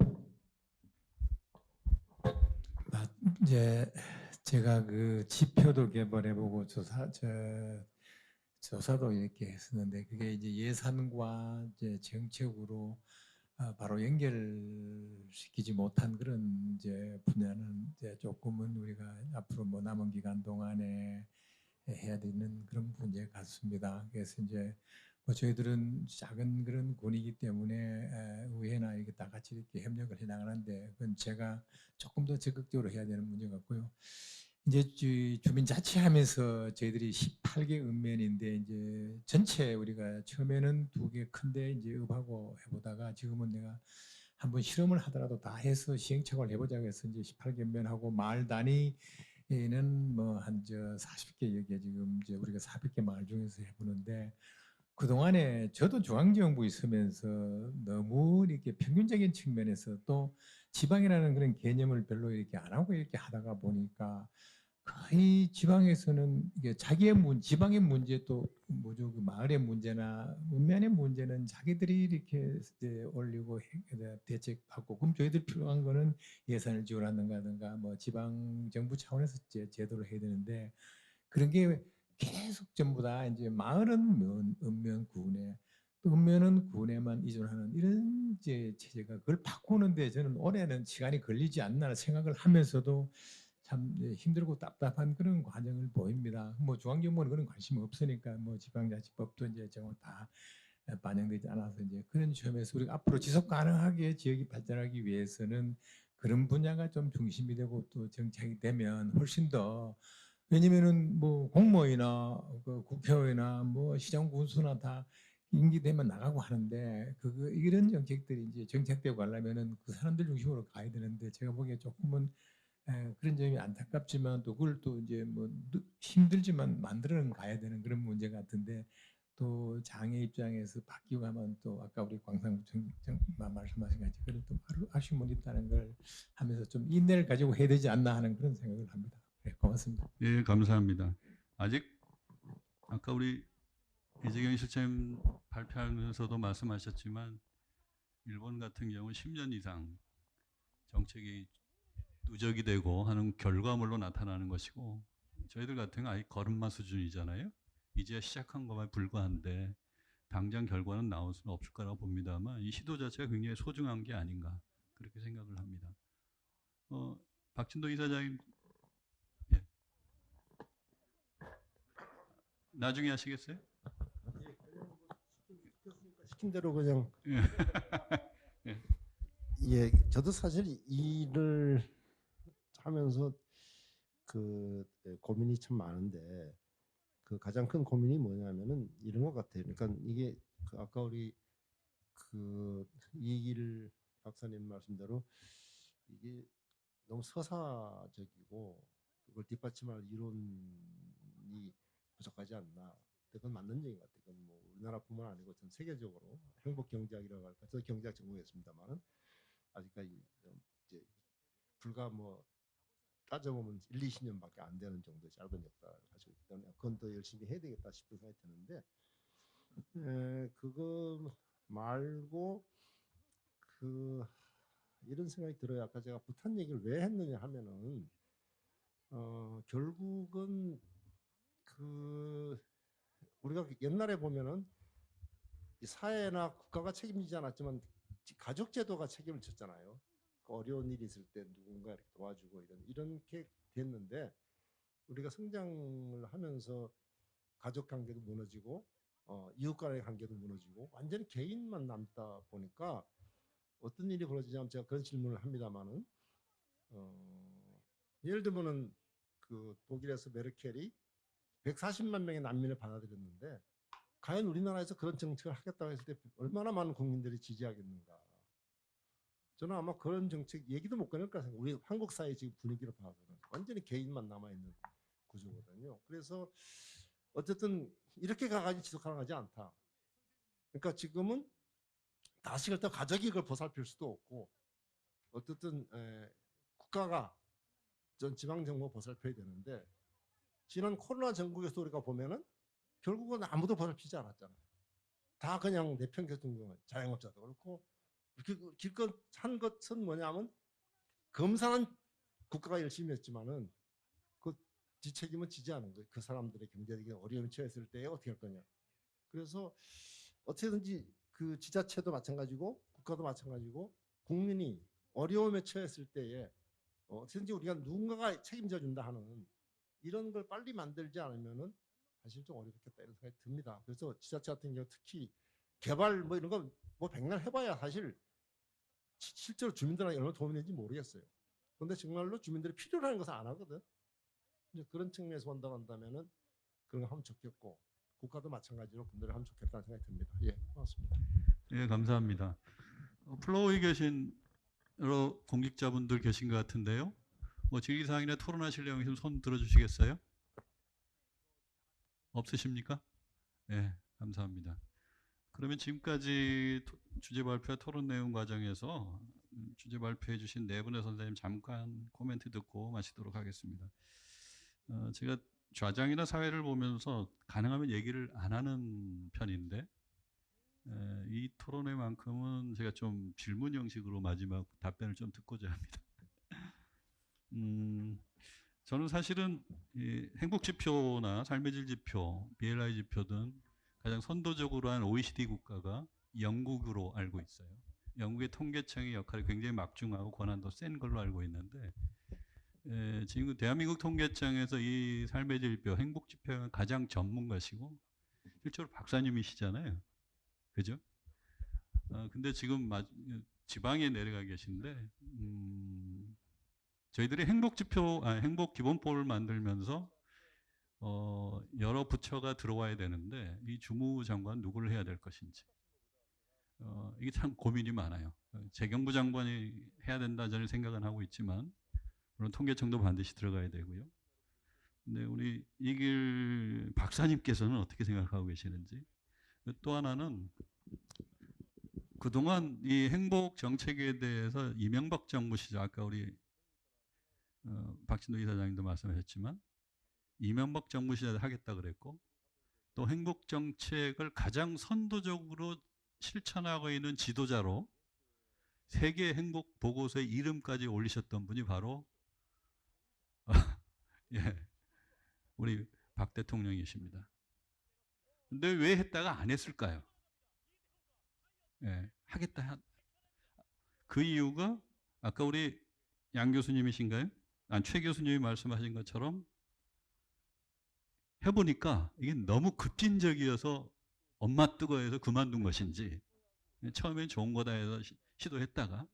Speaker 5: 이제 제가 그 지표도 개발해보고 조사도 이렇게 했었는데 그게 이제 예산과 이제 정책으로 바로 연결시키지 못한 그런 이제 분야는 이제 조금은 우리가 앞으로 뭐 남은 기간 동안에 해야 되는 그런 문제 같습니다. 그래서 이제 뭐 저희들은 작은 그런 군이기 때문에 의회나 이게 다 같이 이렇게 협력을 해 나가는데 그건 제가 조금 더 적극적으로 해야 되는 문제 같고요. 이제 주민자치하면서 저희들이 18개 읍면인데 이제 전체 우리가 처음에는 2개 큰데 이제 읍하고 해보다가 지금은 내가 한번 실험을 하더라도 다 해서 시행착오를 해보자고 해서 이제 18개 읍면하고 마을 단위에는 뭐 한 40개 여기에 지금 이제 우리가 400개 마을 중에서 해보는데 그동안에 저도 중앙지원부 있으면서 너무 이렇게 평균적인 측면에서 또 지방이라는 그런 개념을 별로 이렇게 안 하고 이렇게 하다가 보니까 거의 지방에서는 이게 지방의 문제 또 뭐죠 그 마을의 문제나 읍면의 문제는 자기들이 이렇게 이제 올리고 대책하고 그럼 저희들 필요한 거는 예산을 지원한다든가 뭐 지방 정부 차원에서 제도를 해야 되는데 그런 게 계속 전부 다 이제 마을은 읍면 구내 또 읍면은 구내만 의존하는 이런 이제 체제가 그걸 바꾸는데 저는 올해는 시간이 걸리지 않나 생각을 하면서도 참 힘들고 답답한 그런 과정을 보입니다. 뭐 중앙정부는 그런 관심 없으니까 뭐 지방자치법도 이제 정말 다 반영되지 않아서 이제 그런 점에서 우리가 앞으로 지속 가능하게 지역이 발전하기 위해서는 그런 분야가 좀 중심이 되고 또 정착이 되면 훨씬 더 왜냐면은 뭐 공무원이나 그 국회의원이나 뭐 시장 군수나 다 임기 되면 나가고 하는데 그 이런 정책들이 이제 정착되고 가려면은 그 사람들 중심으로 가야 되는데 제가 보기에 조금은 그런 점이 안타깝지만 또 그걸 또 이제 뭐 힘들지만 만들어 가야 되는 그런 문제 같은데 또 장애 입장에서 바뀌고 하면 또 아까 우리 광상구청 말씀하신 같이 그런 또 아쉬운 문제 있다는 걸 하면서 좀 인내를 가지고 해야 되지 않나 하는 그런 생각을 합니다. 네, 고맙습니다.
Speaker 1: 예, 감사합니다. 아직 아까 우리 이재경 실장님 발표하면서도 말씀하셨지만 일본 같은 경우 10년 이상 정책이 누적이 되고 하는 결과물로 나타나는 것이고 저희들 같은 경우 아예 걸음마 수준이잖아요. 이제 시작한 것만 불과한데 당장 결과는 나올 수는 없을 거라고 봅니다만 이 시도 자체가 굉장히 소중한 게 아닌가 그렇게 생각을 합니다. 박진도 이사장님, 예. 나중에 하시겠어요?
Speaker 6: 시킨 대로 그냥
Speaker 1: 예.
Speaker 6: 예, 저도 사실 일을 하면서 그 고민이 참 많은데 그 가장 큰 고민이 뭐냐면은 이런 것 같아요. 그러니까 이게 그 아까 우리 그 이길 박사님 말씀대로 이게 너무 서사적이고 그걸 뒷받침할 이론이 부족하지 않나. 그건 맞는 얘기인 것 같아요. 그건 뭐 우리나라뿐만 아니고 전 세계적으로 행복 경제학이라고 할까. 저도 경제학 전공했습니다만은 아직까지 이제 불과 뭐 따져보면 1, 20년밖에 안 되는 정도의 짧은 역사를 가지고 있기 때문에 그건 더 열심히 해야 되겠다 싶은 생각이 드는데 그거 말고 그 이런 생각이 들어요. 아까 제가 부탄 얘기를 왜 했느냐 하면은 결국은 그 우리가 옛날에 보면은 이 사회나 국가가 책임지지 않았지만 가족 제도가 책임을 졌잖아요. 그 어려운 일이 있을 때 누군가 이렇게 도와주고 이렇게 됐는데 우리가 성장을 하면서 가족 관계도 무너지고 이웃 간의 관계도 무너지고 완전히 개인만 남다 보니까 어떤 일이 벌어지냐면 제가 그런 질문을 합니다만은 예를 들면은 그 독일에서 메르켈이 140만 명의 난민을 받아들였는데 과연 우리나라에서 그런 정책을 하겠다고 했을 때 얼마나 많은 국민들이 지지하겠는가. 저는 아마 그런 정책 얘기도 못 꺼낼 거라 생각해요. 우리 한국 사회 지금 분위기를 봐서는 완전히 개인만 남아있는 구조거든요. 그래서 어쨌든 이렇게 가가지고 지속 가능하지 않다. 그러니까 지금은 다시 그렇다고 가족이 이걸 보살필 수도 없고 어쨌든 국가가 전 지방정부가 보살펴야 되는데 지난 코로나 전국에서 우리가 보면은 결국은 아무도 보살피지 않았잖아요. 다 그냥 내평균 자영업자도 그렇고 이렇게 길건 한 것은 뭐냐면 검사는 국가가 열심히 했지만은 그 뒷책임은 지지 않은 거예요. 그 사람들의 경제적인 어려움에 처했을 때 어떻게 할 거냐. 그래서 어떻게든지 그 지자체도 마찬가지고 국가도 마찬가지고 국민이 어려움에 처했을 때에 어떻게든지 우리가 누군가가 책임져 준다 하는 이런 걸 빨리 만들지 않으면은 사실 좀 어렵겠다 이런 생각이 듭니다. 그래서 지자체 같은 경우 특히 개발 뭐 이런 거 뭐 백날 해봐야 사실 실제로 주민들한테 얼마나 도움이 되는지 모르겠어요. 그런데 정말로 주민들이 필요로 하는 것을 안 하거든. 이제 그런 측면에서 본다고 한다면은 그런 거 하면 좋겠고 국가도 마찬가지로 분들을 하면 좋겠다는 생각이 듭니다. 예, 고맙습니다.
Speaker 1: 예, 감사합니다. 플로우에 계신 여러 공직자분들 계신 것 같은데요. 뭐 질의사항이나 토론하실 내용 있으면 손 들어주시겠어요? 없으십니까? 네, 감사합니다. 그러면 지금까지 주제 발표와 토론 내용 과정에서 주제 발표해 주신 네 분의 선생님 잠깐 코멘트 듣고 마치도록 하겠습니다. 제가 좌장이나 사회를 보면서 가능하면 얘기를 안 하는 편인데 이 토론회만큼은 제가 좀 질문 형식으로 마지막 답변을 좀 듣고자 합니다. 저는 사실은 이 행복지표나 삶의 질 지표, BLI 지표 등 가장 선도적으로 한 OECD 국가가 영국으로 알고 있어요. 영국의 통계청의 역할이 굉장히 막중하고 권한도 센 걸로 알고 있는데 지금 대한민국 통계청에서 이 삶의 질표, 행복 지표가 가장 전문가시고 실제로 박사님이시잖아요. 그죠? 근데 지금 지방에 내려가 계신데 저희들이 행복 기본법을 만들면서 여러 부처가 들어와야 되는데 이 주무장관 누구를 해야 될 것인지 이게 참 고민이 많아요. 재경부 장관이 해야 된다 저는 생각은 하고 있지만 물론 통계청도 반드시 들어가야 되고요. 근데 우리 이길 박사님께서는 어떻게 생각하고 계시는지. 또 하나는 그동안 이 행복 정책에 대해서 이명박 정부 시절 아까 우리 박진도 이사장님도 말씀하셨지만 이명박 정부 시절에 하겠다 그랬고 또 행복 정책을 가장 선도적으로 실천하고 있는 지도자로 세계 행복 보고서에 이름까지 올리셨던 분이 바로 예, 우리 박 대통령이십니다. 근데 왜 했다가 안 했을까요? 예, 하겠다. 그 이유가 아까 우리 양 교수님이신가요? 최 교수님이 말씀하신 것처럼 해보니까 이게 너무 급진적이어서 엄마 뜨거워서 그만둔 것인지 처음엔 좋은 거다 해서 시도했다가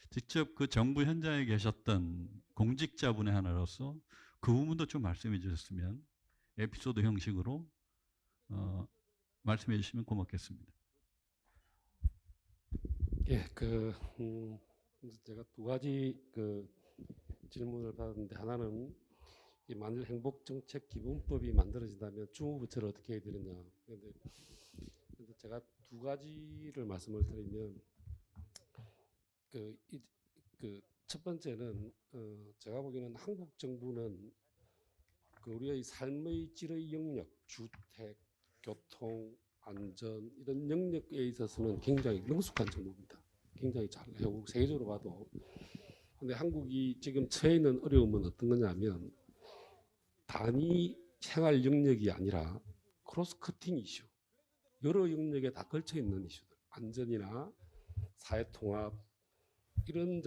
Speaker 1: 직접 그 정부 현장에 계셨던 공직자분의 하나로서 그 부분도 좀 말씀해 주셨으면 에피소드 형식으로 말씀해 주시면 고맙겠습니다.
Speaker 7: 예, 제가 두 가지 질문을 받았는데 하나는 이 만일 행복정책 기본법이 만들어진다면 주무부처를 어떻게 해야 되느냐. 그런데 제가 두 가지를 말씀을 드리면 첫 번째는 제가 보기에는 한국 정부는 우리의 삶의 질의 영역, 주택, 교통, 안전 이런 영역에 있어서는 굉장히 능숙한 정부입니다. 굉장히 잘해요. 세계적으로 봐도. 근데 한국이 지금 처해 있는 어려움은 어떤 거냐면 단위 생활 영역이 아니라 크로스 커팅 이슈. 여러 영역에 다 걸쳐 있는 이슈들. 안전이나 사회 통합 이런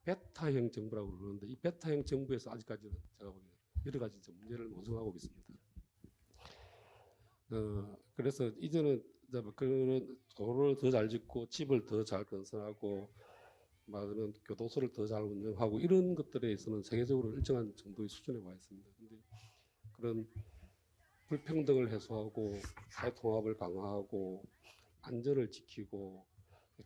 Speaker 7: 베타형 정부라고 그러는데 이 베타형 정부에서 아직까지는 제가 보기에는 여러 가지 문제를 노정하고 있습니다. 그래서 이제는 그런 도로를 더 잘 짓고 집을 더 잘 건설하고 말하면 교도소를 더 잘 운영하고 이런 것들에 있어서는 세계적으로 일정한 정도의 수준에 와 있습니다. 근데 그런 불평등을 해소하고 사회 통합을 강화하고 안전을 지키고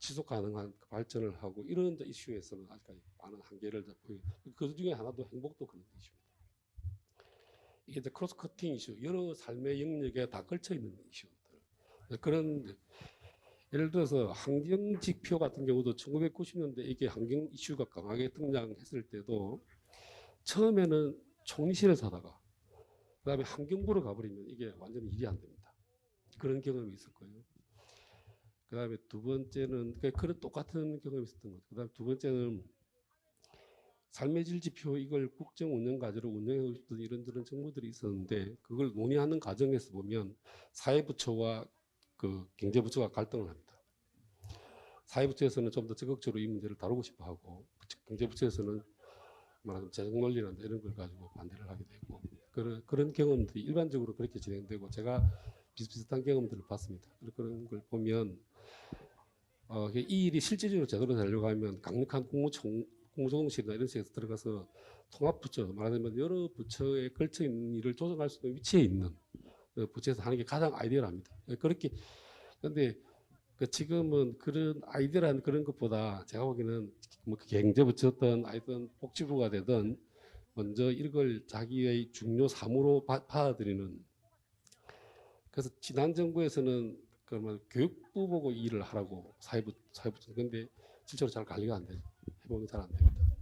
Speaker 7: 지속 가능한 발전을 하고 이런 이슈에서는 아직까지 많은 한계를 보이고 그 중에 하나도 행복도 그런 이슈입니다. 이게 이제 크로스 커팅 이슈, 여러 삶의 영역에 다 걸쳐 있는 이슈들. 그런 예를 들어서 환경 지표 같은 경우도 1990년대 이게 환경 이슈가 강하게 등장했을 때도 처음에는 총리실에서 하다가 그다음에 환경부로 가버리면 이게 완전히 일이 안 됩니다. 그런 경험이 있을 거예요. 그다음에 두 번째는 그런 똑같은 경험이 있었던 거죠. 그다음에 두 번째는 삶의 질 지표 이걸 국정 운영 과제로 운영하고 있던 이런저런 정부들이 있었는데 그걸 논의하는 과정에서 보면 사회부처와 경제부처가 갈등을 합니다. 사회부처에서는 좀 더 적극적으로 이 문제를 다루고 싶어 하고 경제부처에서는 말하자면 재정 논리나 이런 걸 가지고 반대를 하게 되고 그런 경험들이 일반적으로 그렇게 진행되고 제가 비슷비슷한 경험들을 봤습니다. 그런 걸 보면 이 일이 실질적으로 제대로 되려고 하면 강력한 국무조정실이나 이런 식에서 들어가서 통합부처 말하자면 여러 부처에 걸쳐 있는 일을 조정할 수 있는 위치에 있는 부처에서 하는 게 가장 아이디어랍니다. 그렇게 그런데 지금은 그런 아이디어라는 그런 것보다 제가 보기에는 뭐 경제부처든 아니든 복지부가 되든 먼저 이걸 자기의 중요 사무로 받아들이는 그래서 지난 정부에서는 그러면 교육부 보고 일을 하라고 사회부처 근데 실제로 잘 관리가 안 되죠. 해보면 잘 안 됩니다.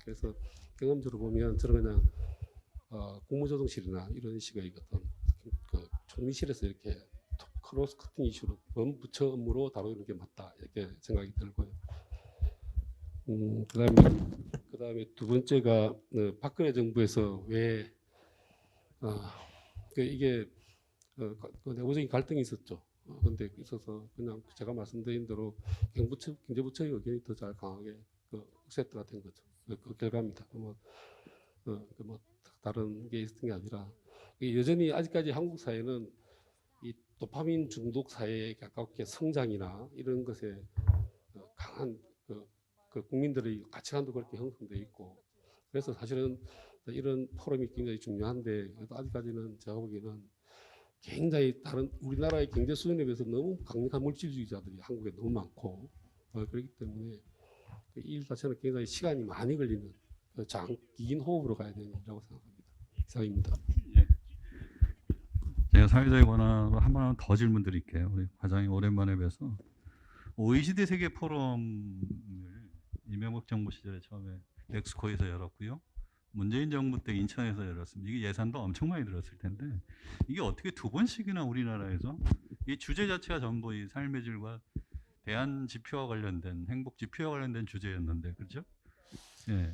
Speaker 7: 그래서 경험적으로 보면 저는 그냥 국무조정실이나 이런 식의 어떤 총리실에서 이렇게 크로스 커팅 이슈로 본부처 업무로 다루는 게 맞다 이렇게 생각이 들고요. 그다음에 두 번째가 박근혜 정부에서 왜 이게 내부적인 갈등이 있었죠. 그런데 있어서 그냥 제가 말씀드린 대로 경제부처의 의견이 더 잘 강하게 세트가 된 거죠. 그 결과입니다. 뭐 다른 게 있는 게 아니라 여전히 아직까지 한국 사회는 이 도파민 중독 사회에 가깝게 성장이나 이런 것에 강한 그 국민들의 가치관도 그렇게 형성돼 있고 그래서 사실은 이런 포럼이 굉장히 중요한데 그래도 아직까지는 제가 보기에는 굉장히 다른 우리나라의 경제 수준에 비해서 너무 강력한 물질주의자들이 한국에 너무 많고 그렇기 때문에 이 일 자체는 굉장히 시간이 많이 걸리는 긴 호흡으로 가야 되는 일이라고 생각합니다. 이상입니다.
Speaker 1: 제가 사회자의 권한으로 한번 더 질문 드릴게요. 우리 과장님 오랜만에 뵈서 OECD 세계 포럼을 이명박 정부 시절에 처음에 멕시코에서 열었고요. 문재인 정부 때 인천에서 열었습니다. 이게 예산도 엄청 많이 들었을 텐데 이게 어떻게 두 번씩이나 우리나라에서 이 주제 자체가 전부 이 삶의 질과 대안 지표와 관련된 행복 지표와 관련된 주제였는데 그렇죠? 예.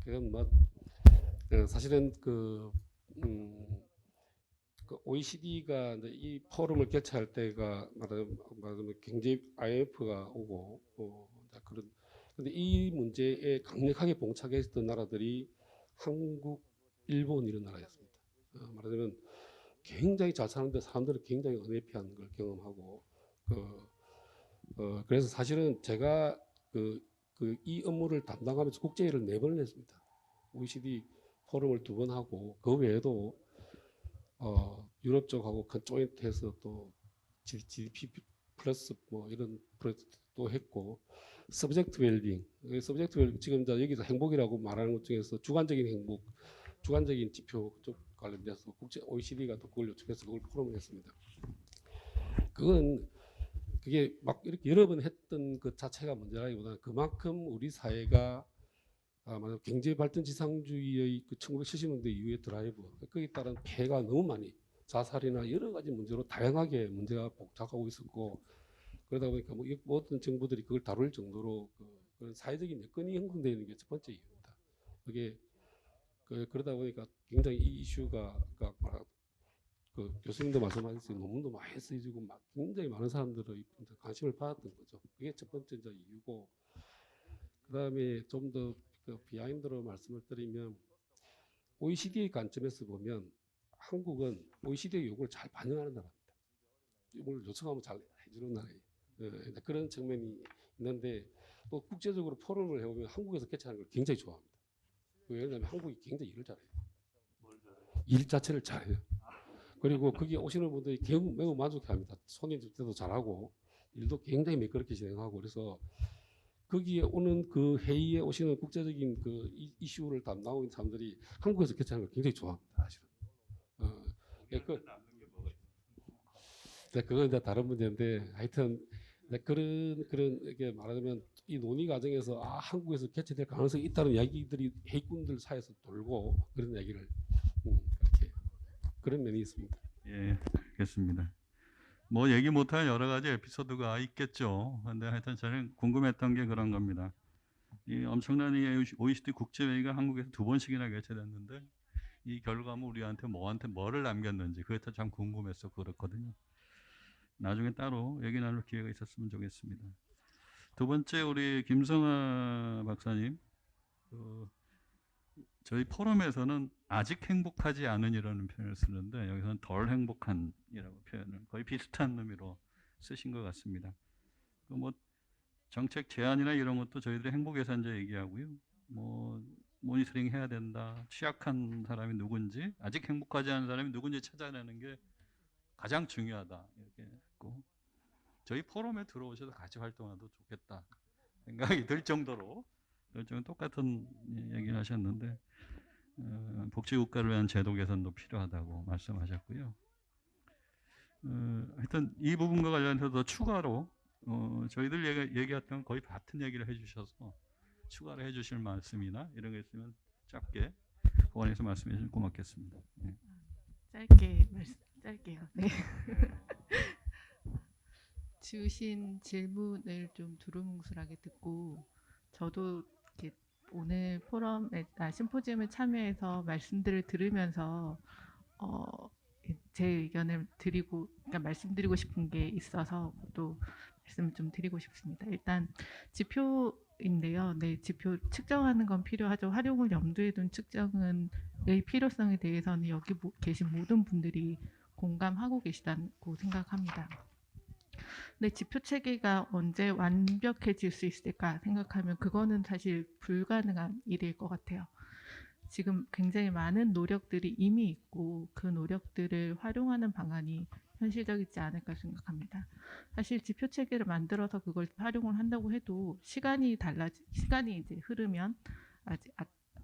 Speaker 7: 그건 뭐 사실은 그 OECD가 이제 이 포럼을 개최할 때가 말하자면 경제 IMF가 오고 그런 근데 이 문제에 강력하게 봉착했던 나라들이 한국, 일본 이런 나라였습니다. 말하자면 굉장히 잘 사는데 사람들은 굉장히 언해피한 걸 경험하고 그래서 사실은 제가 이 업무를 담당하면서 국제회의를 4번을 했습니다. OECD 포럼을 2번 하고 그 외에도 유럽 쪽하고 큰 조인트해서 또 GDP 플러스 뭐 이런 프로젝트도 했고 서브젝트 웰빙, 서브젝트 웰빙 지금 여기서 행복이라고 말하는 것 중에서 주관적인 행복, 주관적인 지표 쪽 관련돼서 국제 OECD가 또 그걸 요청해서 그걸 포럼을 했습니다. 그게 막 이렇게 여러 번 했던 그 자체가 문제라기보다는 그만큼 우리 사회가 말하자면 경제 발전 지상주의의 그 1970년대 이후의 드라이브 거기에 따른 폐해가 너무 많이 자살이나 여러 가지 문제로 다양하게 문제가 복잡하고 있었고 그러다 보니까 뭐 모든 정부들이 그걸 다룰 정도로 그런 사회적인 여건이 형성되어 있는 게 첫 번째 이유입니다. 그게 그러다 보니까 굉장히 이 이슈가 그 교수님도 말씀하셨듯이 논문도 많이 쓰이고 막 굉장히 많은 사람들의 관심을 받았던 거죠. 그게 첫 번째 이제 이유고 그다음에 좀 더 비하인드로 말씀을 드리면 OECD의 관점에서 보면 한국은 OECD의 요구를 잘 반영하는 나라입니다. 이걸 요청하면 잘 해주는 나라예요. 그런 측면이 있는데 또 국제적으로 포럼을 해보면 한국에서 개최하는 걸 굉장히 좋아합니다. 왜냐하면 한국이 굉장히 일을 잘해요. 일 자체를 잘해요. 그리고 거기 오시는 분들이 매우 만족해합니다. 손님 접대도 잘하고 일도 굉장히 매끄럽게 진행하고 그래서 거기에 오는 그 회의에 오시는 국제적인 그 이슈를 담당하고 있는 사람들이 한국에서 개최하는 걸 굉장히 좋아합니다. 사실은. 그건 이제 다른 문제인데 하여튼 그런 이게 말하자면 이 논의 과정에서 한국에서 개최될 가능성이 있다는 이야기들이 회의꾼들 사이에서 돌고 그런 이야기를 그렇게 그런 면이 있습니다.
Speaker 1: 예, 알겠습니다. 뭐 얘기 못할 여러 가지 에피소드가 있겠죠. 근데 하여튼 저는 궁금했던 게 그런 겁니다. 이 엄청난 이 OECD 국제회의가 한국에서 2번씩이나 개최됐는데 이 결과물 우리한테 뭐를 남겼는지 그게 참 궁금해서 그렇거든요. 나중에 따로 얘기 나눌 기회가 있었으면 좋겠습니다. 두 번째 우리 김성하 박사님, 저희 포럼에서는 아직 행복하지 않은이라는 표현을 쓰는데 여기서는 덜 행복한이라고 표현을 거의 비슷한 의미로 쓰신 것 같습니다. 뭐 정책 제안이나 이런 것도 저희들이 행복예산제 얘기하고요. 뭐 모니터링 해야 된다. 취약한 사람이 누군지, 아직 행복하지 않은 사람이 누군지 찾아내는 게 가장 중요하다. 이렇게 했고 저희 포럼에 들어오셔서 같이 활동해도 좋겠다 생각이 들 정도로 똑같은 얘기를 하셨는데 복지국가를 위한 제도 개선도 필요하다고 말씀하셨고요. 하여튼 이 부분과 관련해서 더 추가로 저희들 얘기했던 거의 같은 얘기를 해주셔서 추가로 해주실 말씀이나 이런 게 있으면 짧게 보완해서 말씀해 주시면 고맙겠습니다. 네.
Speaker 8: 짧게요. 네. 주신 질문을 좀 두루뭉술하게 듣고 저도 이렇게 오늘 심포지움에 참여해서 말씀들을 들으면서 제 의견을 그러니까 말씀드리고 싶은 게 있어서 또 말씀을 좀 드리고 싶습니다. 일단 지표 인데요. 네, 지표 측정하는 건 필요하죠. 활용을 염두에 둔 측정의 필요성에 대해서는 여기 계신 모든 분들이 공감하고 계시다고 생각합니다. 근데 지표 체계가 언제 완벽해질 수 있을까 생각하면 그거는 사실 불가능한 일일 것 같아요. 지금 굉장히 많은 노력들이 이미 있고 그 노력들을 활용하는 방안이 현실적이지 않을까 생각합니다. 사실 지표 체계를 만들어서 그걸 활용을 한다고 해도 시간이 이제 흐르면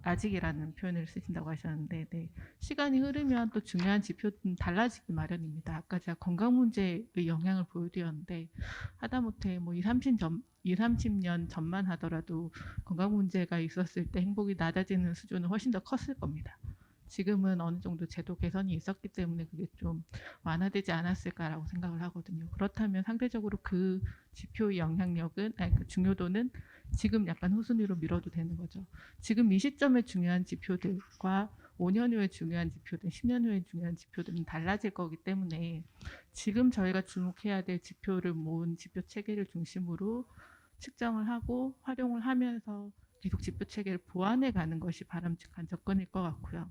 Speaker 8: 아직이라는 표현을 쓰신다고 하셨는데, 네. 시간이 흐르면 또 중요한 지표는 달라지기 마련입니다. 아까 제가 건강 문제의 영향을 보여드렸는데 하다못해 뭐 30년 전만 하더라도 건강 문제가 있었을 때 행복이 낮아지는 수준은 훨씬 더 컸을 겁니다. 지금은 어느 정도 제도 개선이 있었기 때문에 그게 좀 완화되지 않았을까라고 생각을 하거든요. 그렇다면 상대적으로 그 지표의 영향력은, 그 중요도는 지금 약간 후순위로 밀어도 되는 거죠. 지금 이 시점에 중요한 지표들과 5년 후에 중요한 지표들, 10년 후에 중요한 지표들은 달라질 거기 때문에 지금 저희가 주목해야 될 지표를 모은 지표 체계를 중심으로 측정을 하고 활용을 하면서 계속 지표 체계를 보완해 가는 것이 바람직한 접근일 것 같고요.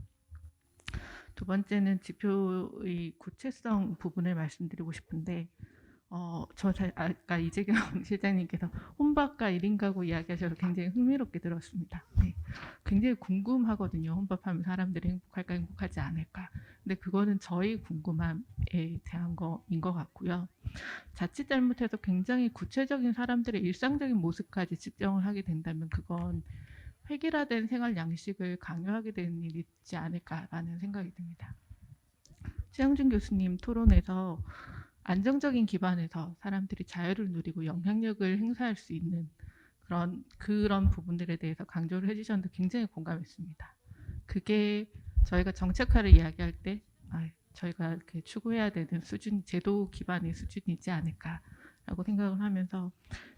Speaker 8: 두 번째는 지표의 구체성 부분을 말씀드리고 싶은데, 아까 이재경 실장님께서 혼밥과 1인 가구 이야기하셔서 굉장히 흥미롭게 들었습니다. 네. 굉장히 궁금하거든요. 혼밥하면 사람들이 행복할까, 행복하지 않을까. 근데 그거는 저희 궁금함에 대한 거인 것 같고요. 자칫 잘못해서 굉장히 구체적인 사람들의 일상적인 모습까지 측정을 하게 된다면 그건 획일화된 생활 양식을 강요하게 되는 일이 있지 않을까라는 생각이 듭니다. 최영준 교수님 토론에서 안정적인 기반에서 사람들이 자유를 누리고 영향력을 행사할 수 있는 그런 부분들에 대해서 강조를 해주셨는데 굉장히 공감했습니다. 그게 저희가 정책화를 이야기할 때 저희가 이렇게 추구해야 되는 수준, 제도 기반의 수준이지 않을까라고 생각을 하면서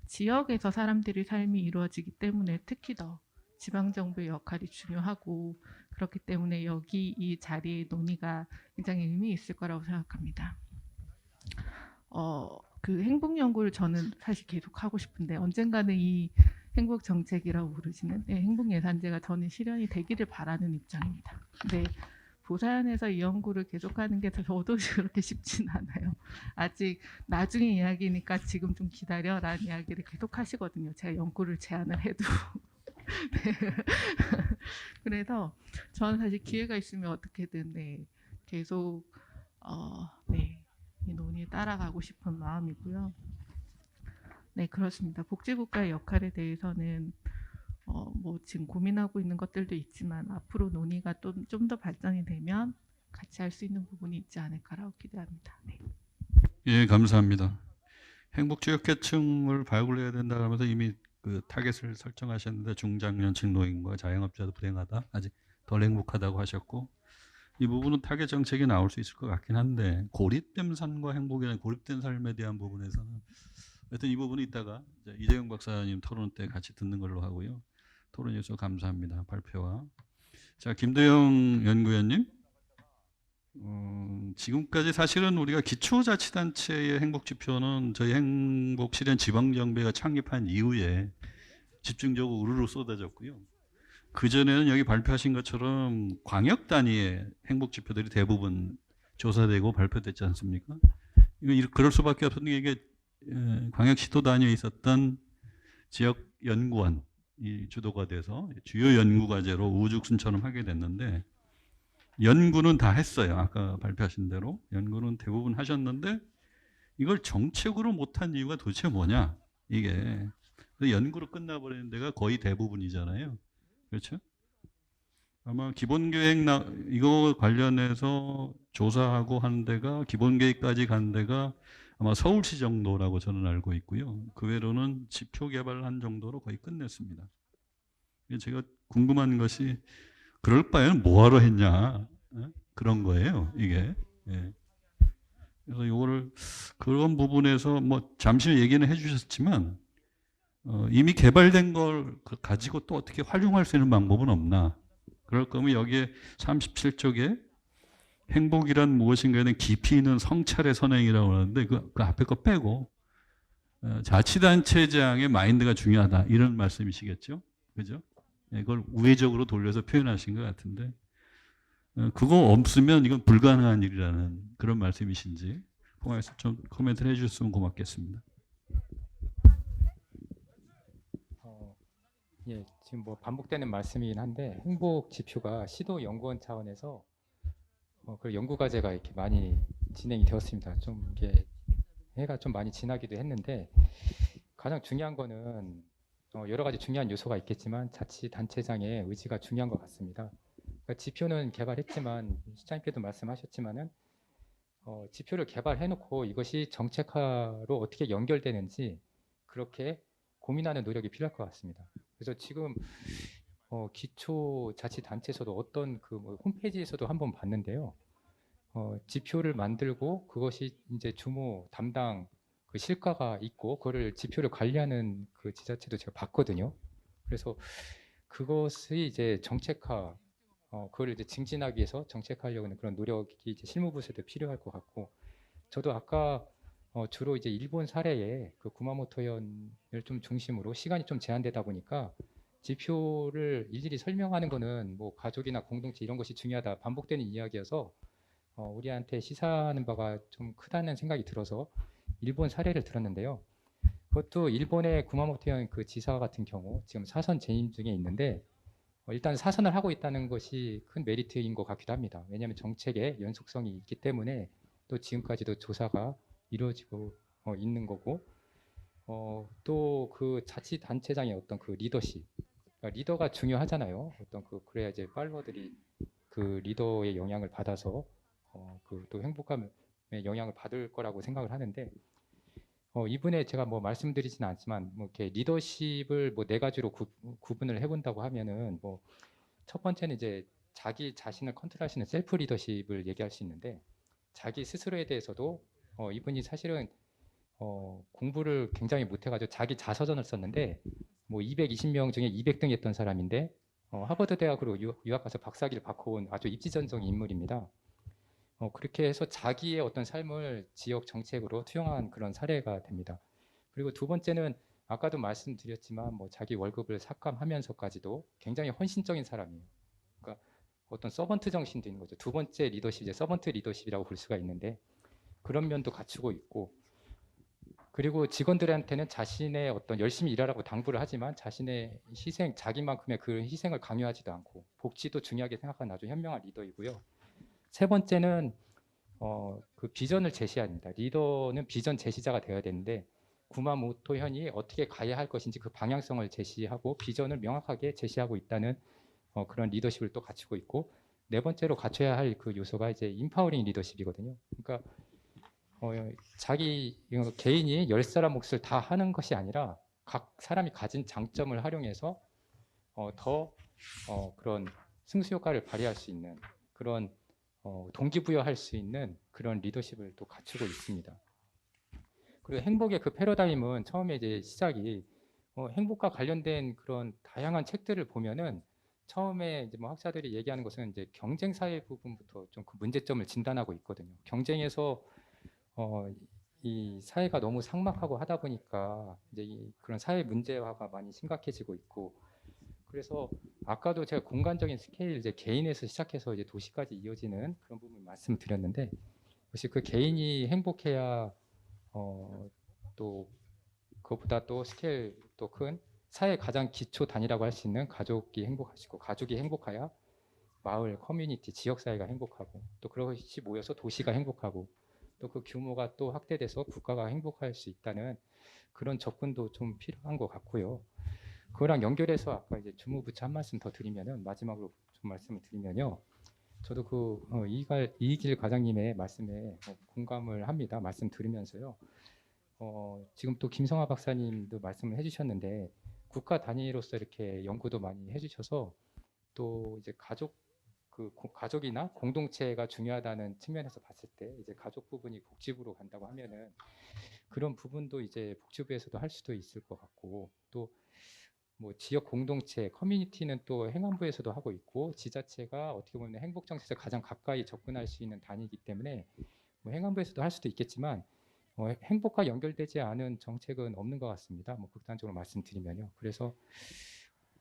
Speaker 8: 지역에서 사람들의 삶이 이루어지기 때문에 특히 더 지방정부의 역할이 중요하고 그렇기 때문에 여기 이 자리의 논의가 굉장히 의미 있을 거라고 생각합니다. 그 행복 연구를 저는 사실 계속 하고 싶은데 언젠가는 이 행복 정책이라고 부르시는 행복 예산제가 저는 실현이 되기를 바라는 입장입니다. 근데 부산에서 이 연구를 계속하는 게 저도 그렇게 쉽진 않아요. 아직 나중에 이야기니까 지금 좀 기다려라는 이야기를 계속 하시거든요. 제가 연구를 제안을 해도. 네. 그래서 저는 사실 기회가 있으면 어떻게든 계속 이 논의에 따라가고 싶은 마음이고요. 네, 그렇습니다. 복지국가의 역할에 대해서는 뭐 지금 고민하고 있는 것들도 있지만 앞으로 논의가 좀 더 발전이 되면 같이 할 수 있는 부분이 있지 않을까라고 기대합니다. 네.
Speaker 1: 예, 감사합니다. 행복지역계층을 발굴해야 된다 하면서 이미 그 타겟을 설정하셨는데 중장년층 노인과 자영업자도 불행하다, 아직 덜 행복하다고 하셨고 이 부분은 타겟 정책이 나올 수 있을 것 같긴 한데 고립된 삶과 행복이나 고립된 삶에 대한 부분에서는 하여튼 이 부분은 이따가 이재용 박사님 토론 때 같이 듣는 걸로 하고요. 토론해 주셔서 감사합니다. 발표와. 자, 김대영 연구위원님. 지금까지 사실은 우리가 기초자치단체의 행복지표는 저희 행복실현 지방정부가 창립한 이후에 집중적으로 우르르 쏟아졌고요. 그전에는 여기 발표하신 것처럼 광역 단위의 행복지표들이 대부분 조사되고 발표됐지 않습니까? 그럴 수밖에 없었던 게 이게 광역시도 단위에 있었던 지역 연구원이 주도가 돼서 주요 연구과제로 우죽순처럼 하게 됐는데 연구는 다 했어요. 아까 발표하신 대로 연구는 대부분 하셨는데 이걸 정책으로 못한 이유가 도대체 뭐냐? 이게 연구로 끝나버리는 데가 거의 대부분이잖아요. 그렇죠? 아마 기본계획 이거 관련해서 조사하고 한 데가 기본계획까지 간 데가 아마 서울시 정도라고 저는 알고 있고요. 그 외로는 지표 개발한 정도로 거의 끝냈습니다. 제가 궁금한 것이 그럴 바에는 뭐하러 했냐, 그런 거예요, 이게. 예. 그래서 이거를 그런 부분에서 뭐 잠시 얘기는 해주셨지만 이미 개발된 걸 가지고 또 어떻게 활용할 수 있는 방법은 없나? 그럴 거면 여기에 37쪽에 행복이란 무엇인가에 대한 깊이 있는 성찰의 선행이라고 하는데 그 앞에 거 빼고 자치단체장의 마인드가 중요하다 이런 말씀이시겠죠? 그죠? 이걸 우회적으로 돌려서 표현하신 것 같은데 그거 없으면 이건 불가능한 일이라는 그런 말씀이신지 통해서 좀 코멘트를 해주셨으면 고맙겠습니다.
Speaker 9: 예, 지금 뭐 반복되는 말씀이긴 한데 행복 지표가 시도 연구원 차원에서 그 연구 과제가 이렇게 많이 진행이 되었습니다. 좀 이게 해가 좀 많이 지나기도 했는데 가장 중요한 거는 여러 가지 중요한 요소가 있겠지만 자치단체장의 의지가 중요한 것 같습니다. 그러니까 지표는 개발했지만 시장님께도 말씀하셨지만은 지표를 개발해놓고 이것이 정책화로 어떻게 연결되는지 그렇게 고민하는 노력이 필요할 것 같습니다. 그래서 지금 기초자치단체에서도 어떤 뭐 홈페이지에서도 한번 봤는데요. 지표를 만들고 그것이 이제 주무 담당 그 실과가 있고 그거를 지표를 관리하는 그 지자체도 제가 봤거든요. 그래서 그것이 이제 정책화, 그걸 이제 증진하기 위해서 정책화하려고 하는 그런 노력이 이제 실무부에서도 필요할 것 같고, 저도 아까 주로 이제 일본 사례에 그 구마모토현을 좀 중심으로 시간이 좀 제한되다 보니까 지표를 일일이 설명하는 거는 뭐 가족이나 공동체 이런 것이 중요하다 반복되는 이야기여서 우리한테 시사하는 바가 좀 크다는 생각이 들어서 일본 사례를 들었는데요. 그것도 일본의 구마모토현 그 지사 같은 경우 지금 사선 재임 중에 있는데 일단 사선을 하고 있다는 것이 큰 메리트인 것 같기도 합니다. 왜냐하면 정책의 연속성이 있기 때문에 또 지금까지도 조사가 이루어지고 있는 거고 또 그 자치단체장의 어떤 그 리더십, 그러니까 리더가 중요하잖아요. 어떤 그래야 이제 팔로워들이 그 리더의 영향을 받아서 그 또 행복감의 영향을 받을 거라고 생각을 하는데 이분의 제가 뭐 말씀드리지는 않지만 뭐 이렇게 리더십을 뭐 네 가지로 구분을 해본다고 하면은 뭐 첫 번째는 이제 자기 자신을 컨트롤하시는 셀프 리더십을 얘기할 수 있는데 자기 스스로에 대해서도 이분이 사실은 공부를 굉장히 못해가지고 자기 자서전을 썼는데 뭐 220명 중에 200등 했던 사람인데 하버드 대학으로 유학 가서 박사학위를 받고 온 아주 입지전적인 인물입니다. 그렇게 해서 자기의 어떤 삶을 지역 정책으로 투영한 그런 사례가 됩니다. 그리고 두 번째는 아까도 말씀드렸지만 뭐 자기 월급을 삭감하면서까지도 굉장히 헌신적인 사람이에요. 그러니까 어떤 서번트 정신도 있는 거죠. 두 번째 리더십, 이제 서번트 리더십이라고 볼 수가 있는데 그런 면도 갖추고 있고, 그리고 직원들한테는 자신의 어떤 열심히 일하라고 당부를 하지만 자신의 희생, 자기만큼의 그 희생을 강요하지도 않고 복지도 중요하게 생각하는 아주 현명한 리더이고요. 세 번째는 그 비전을 제시합니다. 리더는 비전 제시자가 되어야 되는데 구마모토 현이 어떻게 가야 할 것인지 그 방향성을 제시하고 비전을 명확하게 제시하고 있다는 그런 리더십을 또 갖추고 있고, 네 번째로 갖춰야 할 그 요소가 이제 인파워링 리더십이거든요. 그러니까 자기 개인이 10사람 몫을 다 하는 것이 아니라 각 사람이 가진 장점을 활용해서 더 그런 승수 효과를 발휘할 수 있는 그런 동기부여할 수 있는 그런 리더십을 또 갖추고 있습니다. 그리고 행복의 그 패러다임은 처음에 이제 시작이 행복과 관련된 그런 다양한 책들을 보면은 처음에 이제 뭐 학자들이 얘기하는 것은 이제 경쟁 사회 부분부터 좀 그 문제점을 진단하고 있거든요. 경쟁에서 이 사회가 너무 삭막하고 하다 보니까 이제 그런 사회 문제화가 많이 심각해지고 있고, 그래서 아까도 제가 공간적인 스케일 이제 개인에서 시작해서 이제 도시까지 이어지는 그런 부분 말씀드렸는데, 역시 그 개인이 행복해야 또 그것보다 또 스케일 또 큰 사회 가장 기초 단위라고 할 수 있는 가족이 행복하시고, 가족이 행복해야 마을, 커뮤니티, 지역 사회가 행복하고, 또 그것이 모여서 도시가 행복하고, 또 그 규모가 또 확대돼서 국가가 행복할 수 있다는 그런 접근도 좀 필요한 것 같고요. 그거랑 연결해서 아까 이제 주무부처 한 말씀 더 드리면은, 마지막으로 좀 말씀을 드리면요. 저도 그 이길 과장님의 말씀에 공감을 합니다. 말씀 들으면서요. 지금 또 김성화 박사님도 말씀을 해주셨는데 국가 단위로서 이렇게 연구도 많이 해주셔서 또 이제 가족이나 공동체가 중요하다는 측면에서 봤을 때 이제 가족 부분이 복지부로 간다고 하면은 그런 부분도 이제 복지부에서도 할 수도 있을 것 같고, 또 뭐 지역 공동체, 커뮤니티는 또 행안부에서도 하고 있고, 지자체가 어떻게 보면 행복 정책에 가장 가까이 접근할 수 있는 단위이기 때문에 뭐 행안부에서도 할 수도 있겠지만 행복과 연결되지 않은 정책은 없는 것 같습니다. 뭐 극단적으로 말씀드리면요. 그래서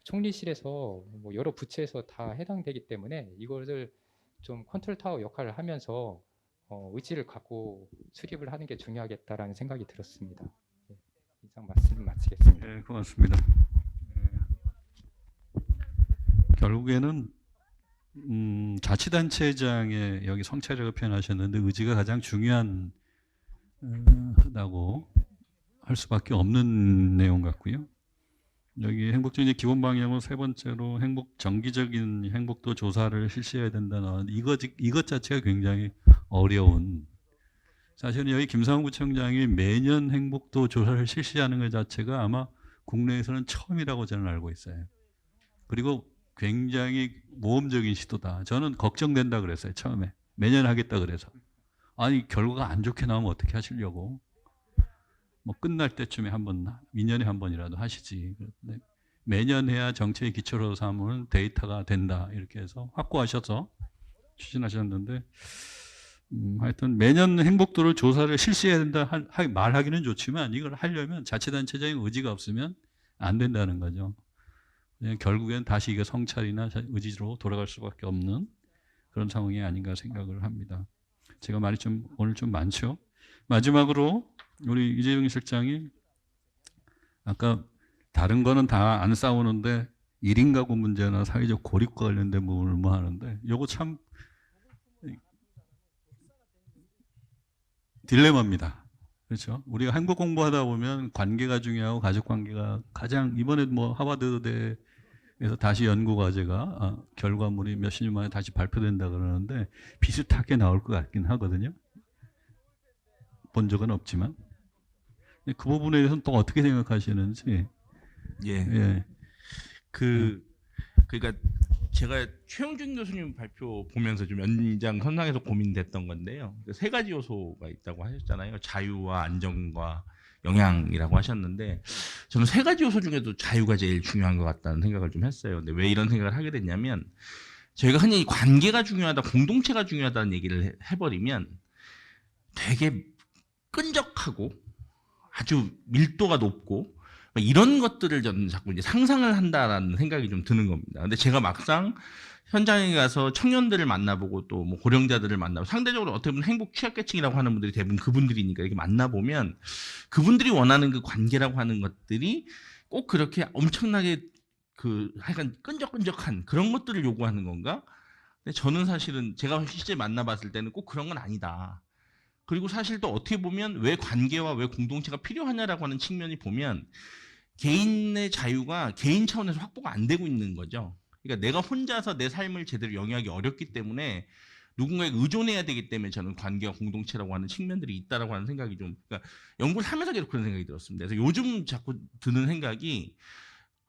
Speaker 9: 총리실에서 뭐 여러 부처에서 다 해당되기 때문에 이것을 좀 컨트롤 타워 역할을 하면서 의지를 갖고 수립을 하는 게 중요하겠다라는 생각이 들었습니다. 네, 이상 말씀 마치겠습니다.
Speaker 1: 네, 고맙습니다. 결국에는 자치단체장의 여기 성찰력을 표현하셨는데 의지가 가장 중요한 다고 할 수밖에 없는 내용 같고요. 여기 행복정책 기본 방향으로 세 번째로 정기적인 행복도 조사를 실시해야 된다 나왔는데 이것 자체가 굉장히 어려운, 사실은 여기 김상훈 구청장이 매년 행복도 조사를 실시하는 것 자체가 아마 국내에서는 처음이라고 저는 알고 있어요. 그리고 굉장히 모험적인 시도다. 저는 걱정된다 그랬어요. 처음에 매년 하겠다 그래서. 아니 결과가 안 좋게 나오면 어떻게 하시려고. 뭐 끝날 때쯤에 한 번, 2년에 한 번이라도 하시지. 매년 해야 정책의 기초로 삼으면 데이터가 된다. 이렇게 해서 확고하셔서 추진하셨는데 하여튼 매년 행복도를 조사를 실시해야 된다 말하기는 좋지만 이걸 하려면 자치단체장의 의지가 없으면 안 된다는 거죠. 결국엔 다시 이게 성찰이나 의지로 돌아갈 수밖에 없는 그런 상황이 아닌가 생각을 합니다. 제가 말이 오늘 좀 많죠. 마지막으로 우리 이재용 실장이 아까 다른 거는 다 안 싸우는데 1인 가구 문제나 사회적 고립과 관련된 부분을 뭐 하는데 요거 참 딜레마입니다. 그렇죠? 우리가 행복 공부하다 보면 관계가 중요하고 가족 관계가 가장, 이번에 뭐 하버드대에서 다시 연구 과제가 결과물이 몇십 년 만에 다시 발표된다 그러는데 비슷하게 나올 것 같긴 하거든요. 본 적은 없지만 그 부분에 대해서는 또 어떻게 생각하시는지.
Speaker 10: 예. 그러니까 제가 최영준 교수님 발표 보면서 좀 연장선상에서 고민됐던 건데요. 세 가지 요소가 있다고 하셨잖아요. 자유와 안정과 영향이라고 하셨는데 저는 세 가지 요소 중에도 자유가 제일 중요한 것 같다는 생각을 좀 했어요. 근데 왜 이런 생각을 하게 됐냐면 저희가 흔히 관계가 중요하다, 공동체가 중요하다는 얘기를 해버리면 되게 끈적하고 아주 밀도가 높고 이런 것들을 저는 자꾸 이제 상상을 한다라는 생각이 좀 드는 겁니다. 근데 제가 막상 현장에 가서 청년들을 만나보고 또 뭐 고령자들을 만나보고 상대적으로 어떻게 보면 행복 취약계층이라고 하는 분들이 대부분 그분들이니까 이렇게 만나보면 그분들이 원하는 그 관계라고 하는 것들이 꼭 그렇게 엄청나게 약간 끈적끈적한 그런 것들을 요구하는 건가? 근데 저는 사실은 제가 실제 만나봤을 때는 꼭 그런 건 아니다. 그리고 사실 또 어떻게 보면 왜 관계와 왜 공동체가 필요하냐라고 하는 측면이 보면 개인의 자유가 개인 차원에서 확보가 안 되고 있는 거죠. 그러니까 내가 혼자서 내 삶을 제대로 영위하기 어렵기 때문에 누군가에게 의존해야 되기 때문에 저는 관계와 공동체라고 하는 측면들이 있다라고 하는 생각이 좀, 그러니까 연구를 하면서 계속 그런 생각이 들었습니다. 그래서 요즘 자꾸 드는 생각이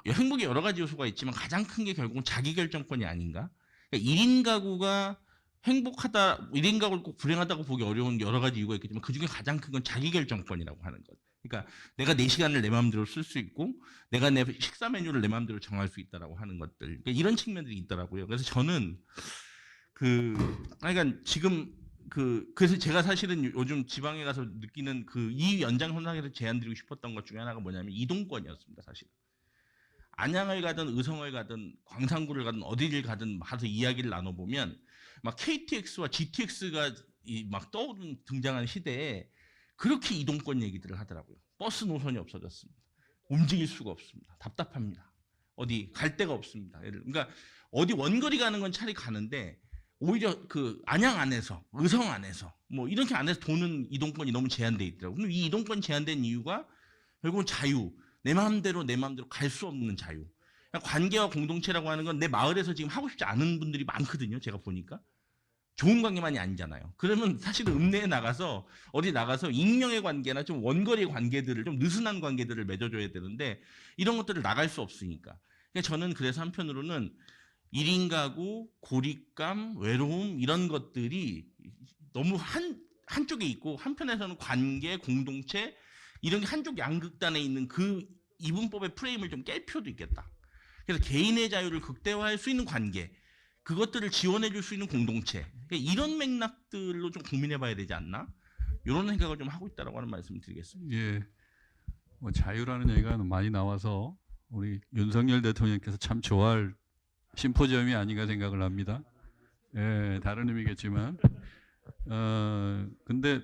Speaker 10: 행복의 여러 가지 요소가 있지만 가장 큰 게 결국은 자기결정권이 아닌가. 그러니까 1인 가구가 행복하다, 1인 가구를 꼭 불행하다고 보기 어려운 여러 가지 이유가 있겠지만 그중에 가장 큰 건 자기결정권이라고 하는 것. 그러니까 내가 내 시간을 내 마음대로 쓸 수 있고 내가 내 식사 메뉴를 내 마음대로 정할 수 있다라고 하는 것들. 그러니까 이런 측면들이 있더라고요. 그래서 저는 그러니까 지금 그래서 제가 사실은 요즘 지방에 가서 느끼는 이 연장선상에서 제안드리고 싶었던 것 중에 하나가 뭐냐면 이동권이었습니다. 사실. 안양을 가든 의성을 가든 광산구를 가든 어디를 가든 가서 이야기를 나눠보면 막 KTX와 GTX가 막 등장한 시대에 그렇게 이동권 얘기들을 하더라고요. 버스 노선이 없어졌습니다. 움직일 수가 없습니다. 답답합니다. 어디 갈 데가 없습니다. 그러니까 어디 원거리 가는 건 차라리 가는데 오히려 안양 안에서 의성 안에서 뭐 이렇게 안에서 도는 이동권이 너무 제한돼 있더라고요. 그럼 이 이동권 제한된 이유가 결국은 자유, 내 마음대로 갈 수 없는 자유. 그러니까 관계와 공동체라고 하는 건 내 마을에서 지금 하고 싶지 않은 분들이 많거든요. 제가 보니까. 좋은 관계만이 아니잖아요. 그러면 사실은 읍내에 나가서 어디 나가서 익명의 관계나 좀 원거리 관계들을 좀 느슨한 관계들을 맺어줘야 되는데 이런 것들을 나갈 수 없으니까. 그러니까 저는 그래서 한편으로는 1인 가구, 고립감, 외로움 이런 것들이 너무 한쪽에 있고 한편에서는 관계, 공동체 이런 게 한쪽 양극단에 있는 그 이분법의 프레임을 좀 깰 필요도 있겠다. 그래서 개인의 자유를 극대화할 수 있는 관계 그것들을 지원해 줄 수 있는 공동체 이런 맥락들로 좀 고민해 봐야 되지 않나? 이런 생각을 좀 하고 있다라고 하는 말씀을 드리겠습니다.
Speaker 1: 예. 뭐 자유라는 얘기가 많이 나와서 우리 윤석열 대통령께서 참 좋아할 심포지엄이 아닌가 생각을 합니다. 예, 다른 의미겠지만. 근데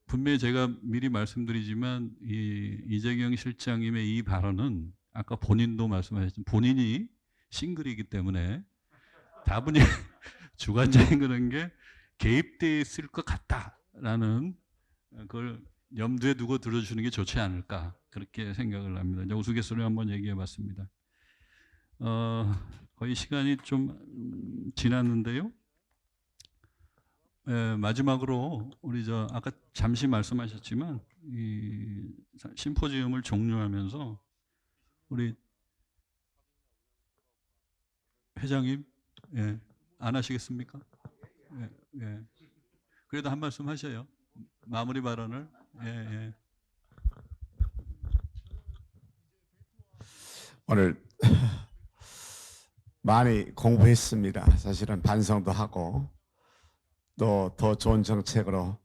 Speaker 1: 분명히 제가 미리 말씀드리지만 이재경 실장님의 이 발언은 아까 본인도 말씀하셨지만 본인이 싱글이기 때문에 다분히 주관적인 그런 게 개입돼 있을 것 같다라는 그걸 염두에 두고 들어주는 게 좋지 않을까 그렇게 생각을 합니다. 이제 우스갯소리 한번 얘기해 봤습니다. 거의 시간이 좀 지났는데요. 마지막으로 우리 아까 잠시 말씀하셨지만 이 심포지엄을 종료하면서 우리 회장님 안 하시겠습니까? 예. 그래도 한 말씀 하셔요. 마무리 발언을. 예.
Speaker 4: 오늘 많이 공부했습니다. 사실은 반성도 하고 또 더 좋은 정책으로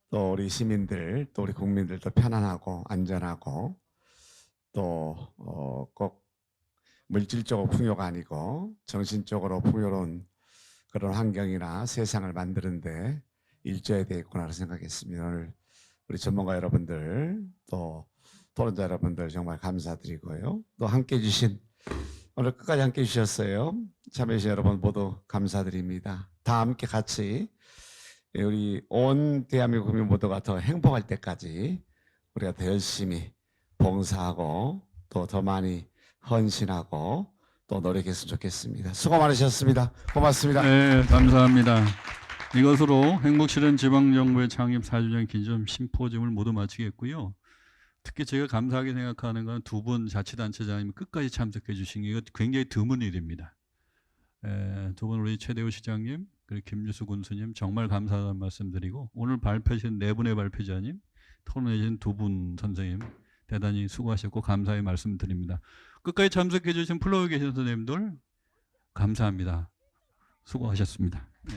Speaker 4: 또 우리 시민들 또 우리 국민들도 편안하고 안전하고 또 꼭 물질적으로 풍요가 아니고 정신적으로 풍요로운 그런 환경이나 세상을 만드는데 일조해야 되겠구나 생각했습니다. 오늘 우리 전문가 여러분들 또 토론자 여러분들 정말 감사드리고요. 또 함께해 주신 오늘 끝까지 함께해 주셨어요. 참여해 주신 여러분 모두 감사드립니다. 다 함께 같이 우리 온 대한민국 국민 모두가 더 행복할 때까지 우리가 더 열심히 봉사하고 또 더 많이 헌신하고 또 노력했으면 좋겠습니다. 수고 많으셨습니다. 고맙습니다.
Speaker 1: 네, 감사합니다. 이것으로 행복실현 지방정부의 창립 4주년 기념 심포지엄을 모두 마치겠고요. 특히 제가 감사하게 생각하는 건 두 분 자치단체장님이 끝까지 참석해 주신 게 이거 굉장히 드문 일입니다. 두 분 우리 최대우 시장님 그리고 김유수 군수님 정말 감사하다는 말씀드리고 오늘 발표하신 네 분의 발표자님 토론해 주신 두 분 선생님 대단히 수고하셨고 감사의 말씀드립니다. 끝까지 참석해 주신 플로우 계신 선생님들 감사합니다. 수고하셨습니다. 네.